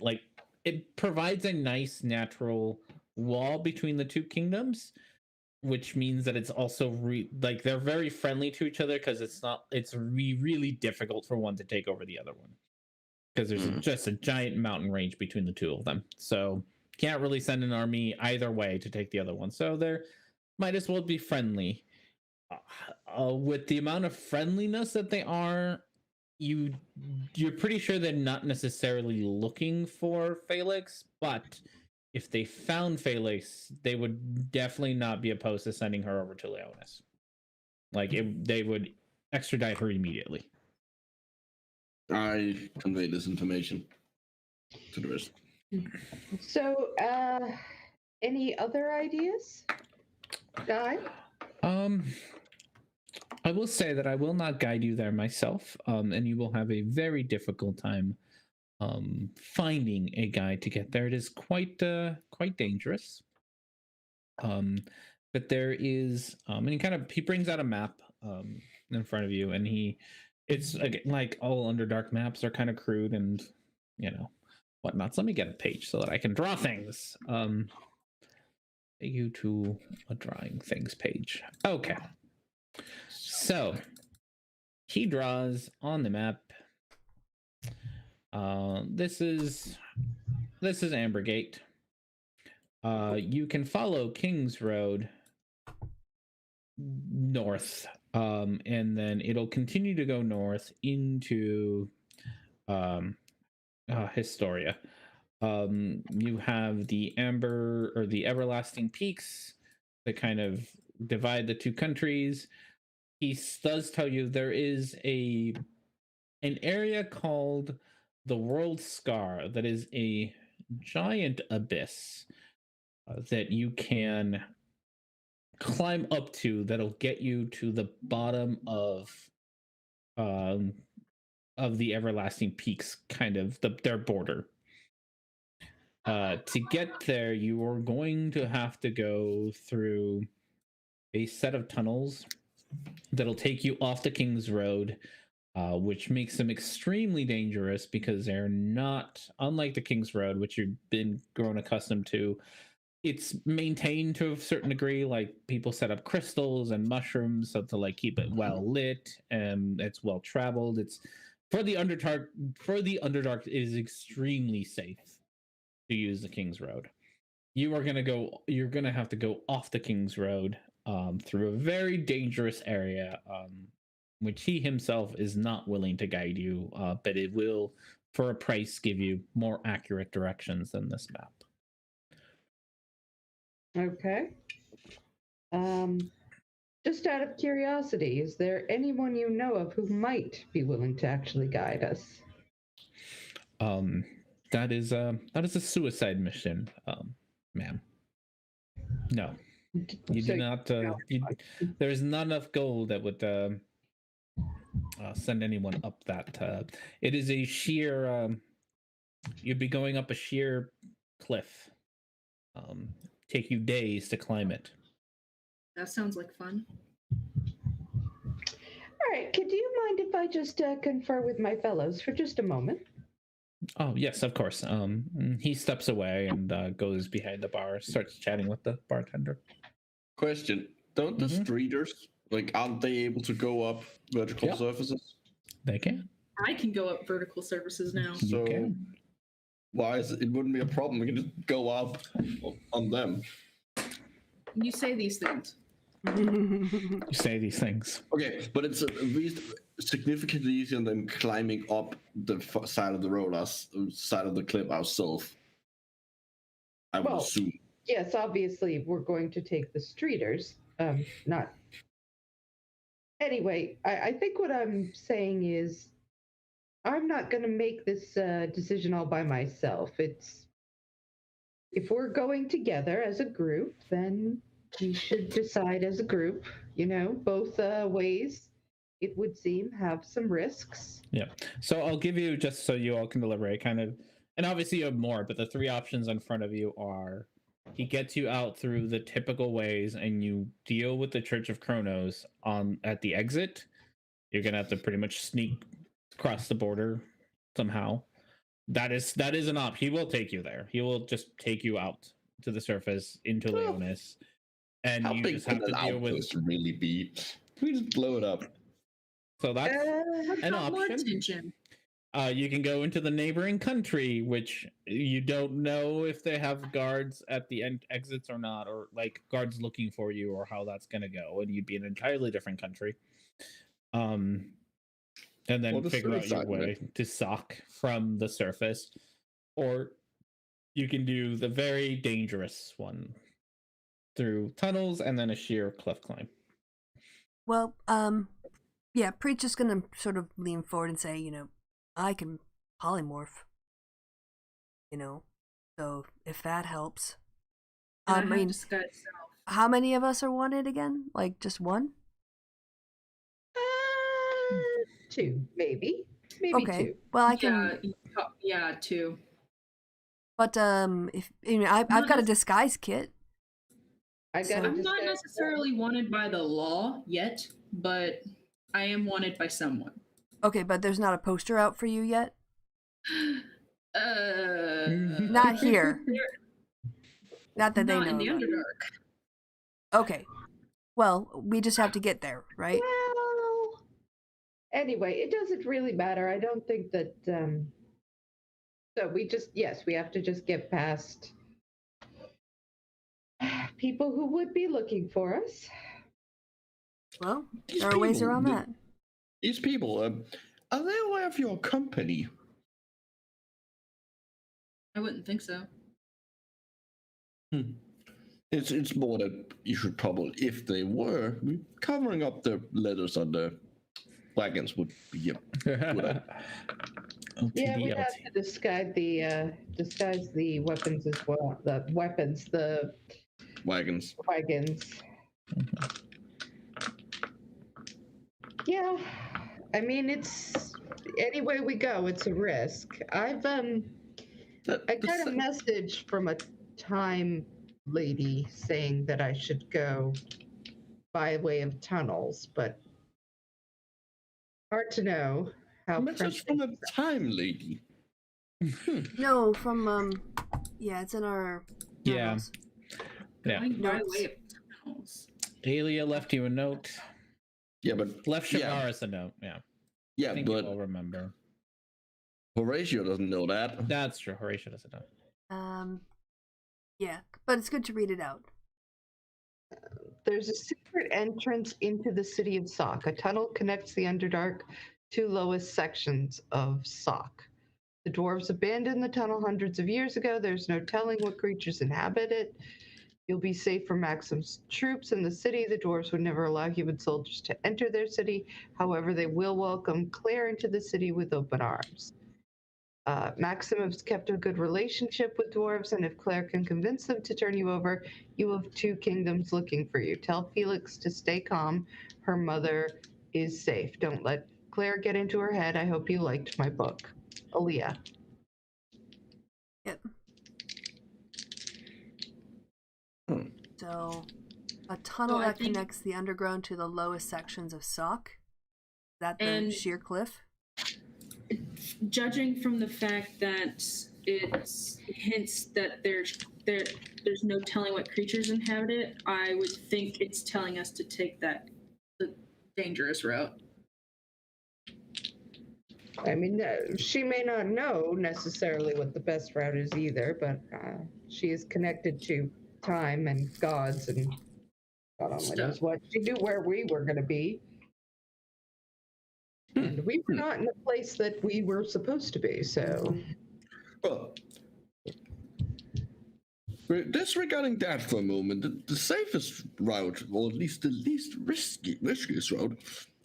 D: Like it provides a nice natural wall between the two kingdoms, which means that it's also like they're very friendly to each other because it's really difficult for one to take over the other one because there's just a giant mountain range between the two of them. So can't really send an army either way to take the other one. So they're might as well be friendly. With the amount of friendliness that they are, you're pretty sure they're not necessarily looking for Felix, but if they found Felix, they would definitely not be opposed to sending her over to Leonis. Like they would extradite her immediately.
B: I convey this information to the rest.
E: So, any other ideas, Guy?
D: I will say that I will not guide you there myself, and you will have a very difficult time finding a guide to get there. It is quite dangerous. But there is, and he brings out a map in front of you, and it's like all Underdark maps are kind of crude and whatnot. So let me get a page so that I can draw things. Take you to a drawing things page. Okay. So he draws on the map. This is Ambergate. You can follow King's Road north, and then it'll continue to go north into Historia. You have the Everlasting Peaks that kind of divide the two countries. He does tell you there is an area called the World Scar that is a giant abyss that you can climb up to that'll get you to the bottom of the Everlasting Peaks, kind of their border. To get there, you are going to have to go through a set of tunnels that'll take you off the King's Road, which makes them extremely dangerous because they're not, unlike the King's Road, which you've been grown accustomed to. It's maintained to a certain degree, like people set up crystals and mushrooms so to like keep it well lit and it's well traveled. It's for the Underdark. It is extremely safe to use the King's Road. You're gonna have to go off the King's Road through a very dangerous area, which he himself is not willing to guide you, but it will, for a price, give you more accurate directions than this map.
E: Okay. Just out of curiosity, is there anyone you know of who might be willing to actually guide us?
D: That is a suicide mission, ma'am. No, you do not. There's not enough gold that would send anyone up that. It is a sheer. You'd be going up a sheer cliff. Take you days to climb it.
C: That sounds like fun.
E: All right. Could you mind if I just confer with my fellows for just a moment?
D: Oh, yes, of course. He steps away and goes behind the bar, starts chatting with the bartender.
B: Question: don't the streeters, aren't they able to go up vertical surfaces?
D: They can.
C: I can go up vertical surfaces now.
B: So why is it wouldn't be a problem? We can just go up on them.
C: You say these things.
D: You say these things.
B: Okay, but it's at least significantly easier than climbing up the side of the road, side of the cliff ourselves. I would assume.
E: Yes, obviously we're going to take the streeters, not. Anyway, I think what I'm saying is, I'm not going to make this decision all by myself. If we're going together as a group, then we should decide as a group. Both ways, it would seem, have some risks.
D: Yeah. So I'll give you, just so you all can deliberate, kind of, and obviously you have more, but the three options in front of you are He gets you out through the typical ways, and you deal with the Church of Kronos at the exit. You're gonna have to pretty much sneak across the border somehow. That is an op. He will take you there. He will just take you out to the surface into Leonis, and
B: How
D: you
B: big
D: just
B: can
D: have to
B: that
D: deal with.
B: outpost really be? We just blow it up.
D: So that's an
C: Got more
D: option.
C: attention.
D: You can go into the neighboring country, which you don't know if they have guards at the exits or not, or like guards looking for you, or how that's going to go, and you'd be in an entirely different country. And then figure out your way to Sock from the surface, or you can do the very dangerous one through tunnels and then a sheer cliff climb.
A: Well, yeah, Preach is gonna sort of lean forward and say, I can polymorph. So if that helps.
C: And I mean, disguise self.
A: How many of us are wanted again? Like just one?
E: 2, maybe. Maybe
A: okay.
E: 2.
A: Well, I can.
C: Yeah, 2.
A: But if I've got a disguise kit.
C: I'm not necessarily wanted by the law yet, but I am wanted by someone.
A: Okay, but there's not a poster out for you yet? Not here. Not that they know.
C: Not in the Underdark.
A: Okay. Well, we just have to get there, right?
E: Well, anyway, it doesn't really matter. I don't think that. So we have to just get past people who would be looking for us.
A: Well, there are ways around that.
B: These people, are they aware of your company?
C: I wouldn't think so.
B: It's more that you should probably, if they were, covering up the letters on the wagons would be a good idea.
E: Yeah, we have to disguise the weapons as well. The
B: Wagons.
E: Yeah, I mean, it's any way we go, it's a risk. I got a message from a time lady saying that I should go by way of tunnels, but hard to know how.
B: Message from a time lady.
A: No, from yeah, it's in our
D: notes. Yeah.
C: By way of tunnels.
D: Dahlia left you a note.
B: Yeah, but
D: left Shavaris a note. Yeah.
B: Yeah,
D: I think
B: but
D: you'll remember.
B: Horatio doesn't know that.
D: That's true. Horatio doesn't know.
A: Yeah, but it's good to read it out.
E: There's a secret entrance into the city of Sock. A tunnel connects the Underdark to lowest sections of Sock. The dwarves abandoned the tunnel hundreds of years ago. There's no telling what creatures inhabit it. You'll be safe from Maxim's troops in the city. The dwarves would never allow human soldiers to enter their city. However, they will welcome Claire into the city with open arms. Maxim has kept a good relationship with dwarves, and if Claire can convince them to turn you over, you have 2 kingdoms looking for you. Tell Felix to stay calm. Her mother is safe. Don't let Claire get into her head. I hope you liked my book. Aaliyah.
A: Yep. So, a tunnel that connects the underground to the lowest sections of Sock. Is that the sheer cliff?
C: Judging from the fact that it hints that there's no telling what creatures inhabit it, I would think it's telling us to take the dangerous route.
E: I mean, she may not know necessarily what the best route is either, but she is connected to time and gods, and God only knows what she knew where we were going to be. And we were not in the place that we were supposed to be, so.
B: Well, disregarding that for a moment, the safest route, or at least the least riskiest route,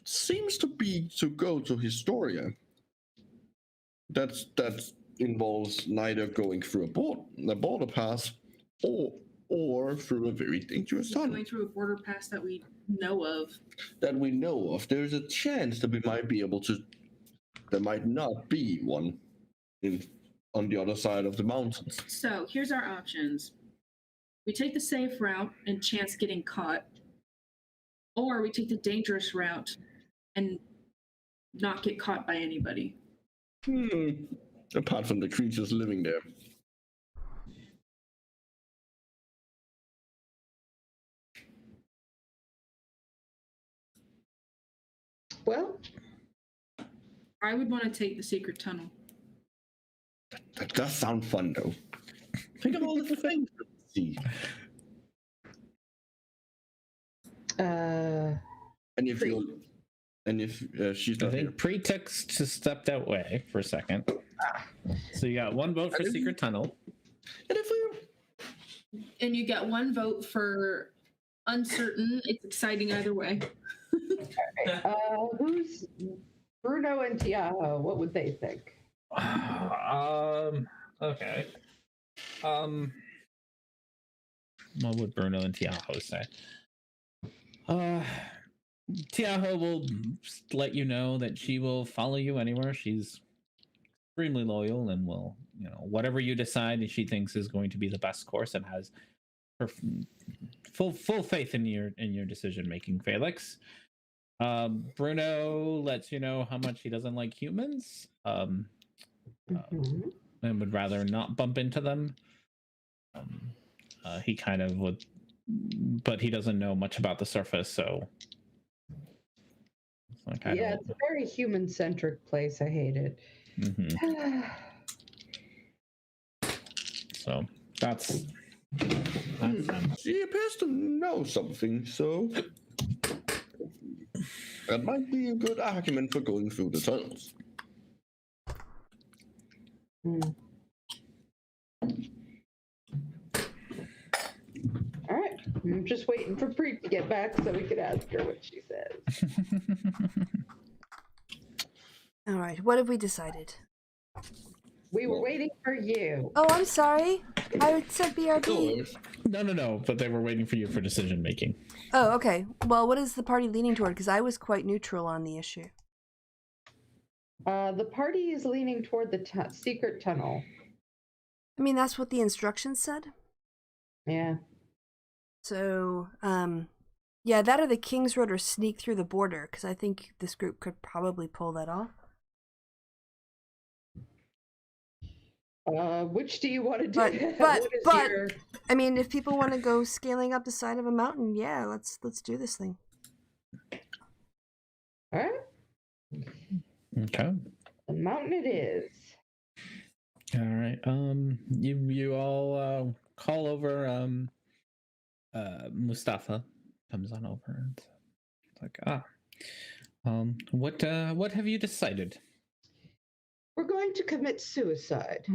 B: seems to be to go to Historia. That involves neither going through a border pass or through a very dangerous tunnel.
C: Going through a border pass that we know of.
B: There's a chance that we might be able to. There might not be one on the other side of the mountains.
C: So here's our options. we take the safe route and chance getting caught, or we take the dangerous route and not get caught by anybody.
B: Apart from the creatures living there.
E: Well,
C: I would want to take the secret tunnel.
B: That does sound fun, though. Think of all the things to see. And if she's
D: I
B: not
D: think
B: here.
D: pretext to stepped out way for a second. So you got one vote for secret tunnel.
B: And if we
C: And you get one vote for uncertain. It's exciting either way.
E: who's Bruno and Tiago? What would they think?
D: Okay. What would Bruno and Tiago say? Tiago will let you know that she will follow you anywhere. She's extremely loyal and will, whatever you decide she thinks is going to be the best course, and has her full faith in your decision making, Felix. Bruno lets you know how much he doesn't like humans, and would rather not bump into them. He kind of would, but he doesn't know much about the surface, so.
E: It's a very human-centric place. I hate it.
D: Mm-hmm. So that's
B: she appears to know something, so that might be a good argument for going through the tunnels.
E: All right, I'm just waiting for Preet to get back so we could ask her what she says.
A: All right, what have we decided?
E: We were waiting for you.
A: Oh, I'm sorry. I said BRB.
D: No, but they were waiting for you for decision making.
A: Oh, okay. Well, what is the party leaning toward? Because I was quite neutral on the issue.
E: The party is leaning toward the secret tunnel.
A: I mean, that's what the instructions said.
E: Yeah.
A: So, yeah, that or the King's Road or sneak through the border, because I think this group could probably pull that off.
E: Which do you want to do?
A: But I mean, if people want to go scaling up the side of a mountain, yeah, let's do this thing.
E: All right.
D: Okay.
E: The mountain it is.
D: All right. You all call over. Mustafa comes on over and it's like, what have you decided?
E: We're going to commit suicide.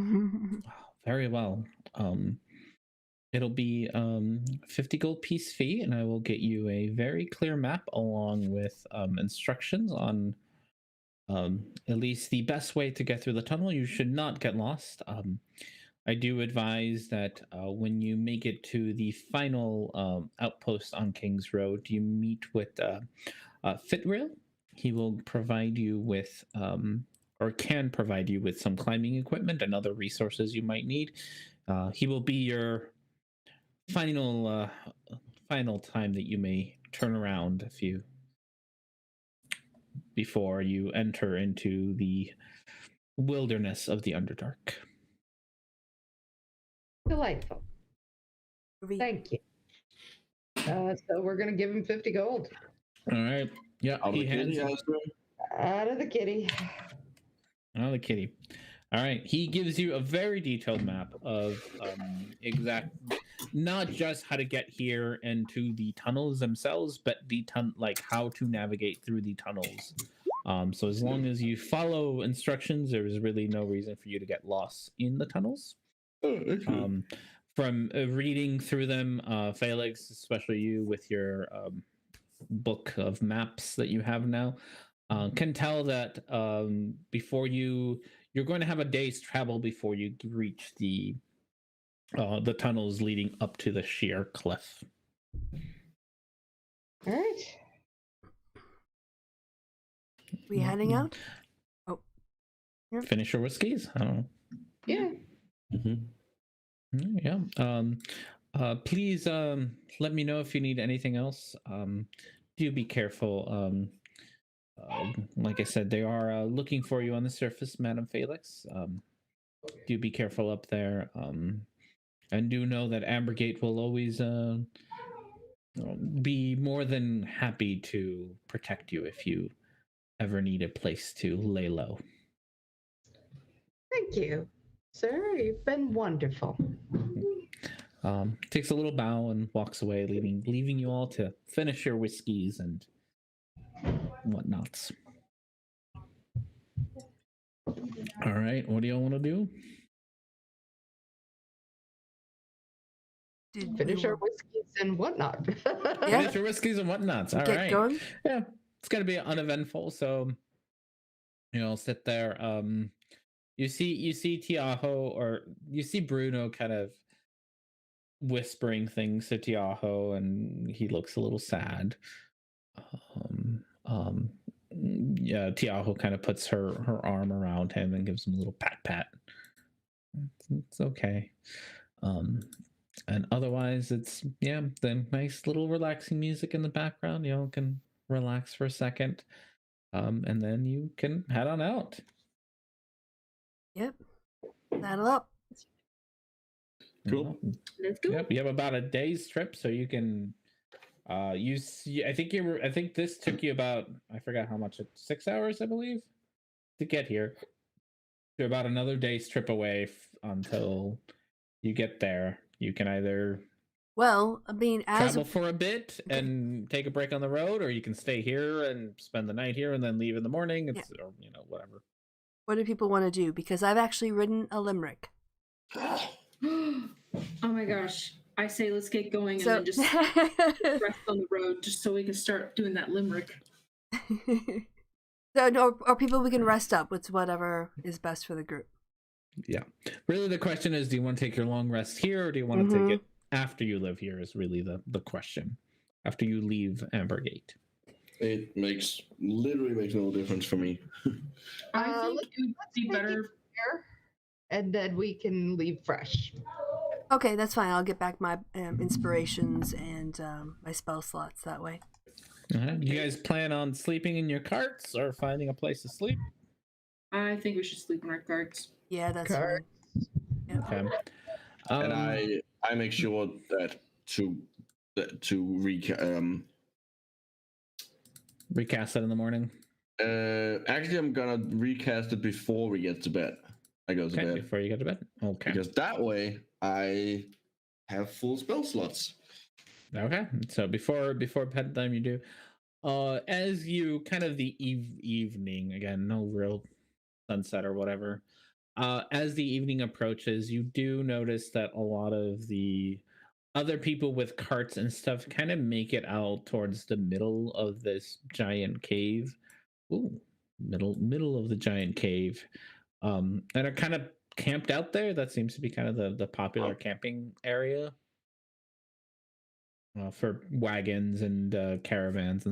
D: Very well. It'll be 50 gold piece fee, and I will get you a very clear map along with instructions on at least the best way to get through the tunnel. You should not get lost. I do advise that when you make it to the final outpost on King's Road, you meet with Fitrail. He will provide you with, or can provide you with, some climbing equipment and other resources you might need. He will be your final time that you may turn around before you enter into the wilderness of the Underdark.
E: Delightful. Thank you. So we're going to give him 50 gold.
D: All right. Yeah, he hands
E: out of the kitty.
D: Out of the kitty. All right. He gives you a very detailed map of not just how to get here and to the tunnels themselves, but like how to navigate through the tunnels. So as long as you follow instructions, there is really no reason for you to get lost in the tunnels. From reading through them, Felix, especially you with your book of maps that you have now, can tell that before you're going to have a day's travel before you reach the tunnels leading up to the sheer cliff.
E: All right.
A: We heading out? Oh,
D: yeah. Finish your whiskeys. I don't know.
E: Yeah.
D: Yeah. Please let me know if you need anything else. Do be careful. Like I said, they are looking for you on the surface, Madam Felix. Do be careful up there. And do know that Ambergate will always be more than happy to protect you if you ever need a place to lay low.
E: Thank you, sir. You've been wonderful.
D: Takes a little bow and walks away, leaving you all to finish your whiskeys and whatnots. All right, what do y'all want to do?
E: Finish our whiskeys and whatnot.
A: Yeah.
D: Finish your whiskeys and whatnots. All
A: Get
D: right.
A: going.
D: Yeah, it's gonna be uneventful. So, sit there. You see Tiaho, or you see Bruno kind of whispering things to Tiaho, and he looks a little sad. Yeah, Tiaho kind of puts her arm around him and gives him a little pat. It's okay. And otherwise, it's the nice little relaxing music in the background. You can relax for a second, and then you can head on out.
A: Yep. Saddle up.
B: Cool.
C: Let's go.
D: Yep, you have about a day's trip, so you can. I think this took you about, I forgot how much, 6 hours, I believe, to get here. You're about another day's trip away until you get there. You can either travel for a bit and take a break on the road, or you can stay here and spend the night here and then leave in the morning. It's or, whatever.
A: What do people want to do? Because I've actually ridden a limerick.
C: Oh my gosh. I say let's get going and then just rest on the road just so we can start doing that limerick.
A: or people we can rest up with whatever is best for the group.
D: Yeah. Really the question is, do you want to take your long rest here, or do you want to take it after you live here is really the question. After you leave Ambergate.
B: It literally makes no difference for me.
C: I think it would be better
E: here, and then we can leave fresh.
A: Okay, that's fine. I'll get back my inspirations and my spell slots that way.
D: Okay. You guys plan on sleeping in your carts or finding a place to sleep?
C: I think we should sleep in our carts.
A: Yeah, that's fine. Yeah.
D: Okay.
B: And I make sure that to
D: recast it in the morning.
B: Actually, I'm gonna recast it before we get to bed. I go to bed
D: before you get to bed. Okay.
B: Because that way I have full spell slots.
D: Okay. So before bedtime, you do. As you kind of the evening, again, no real sunset or whatever. As the evening approaches, you do notice that a lot of the other people with carts and stuff kind of make it out towards the middle of this giant cave. Ooh, middle of the giant cave. And are kind of camped out there. That seems to be kind of the popular camping area for wagons and caravans and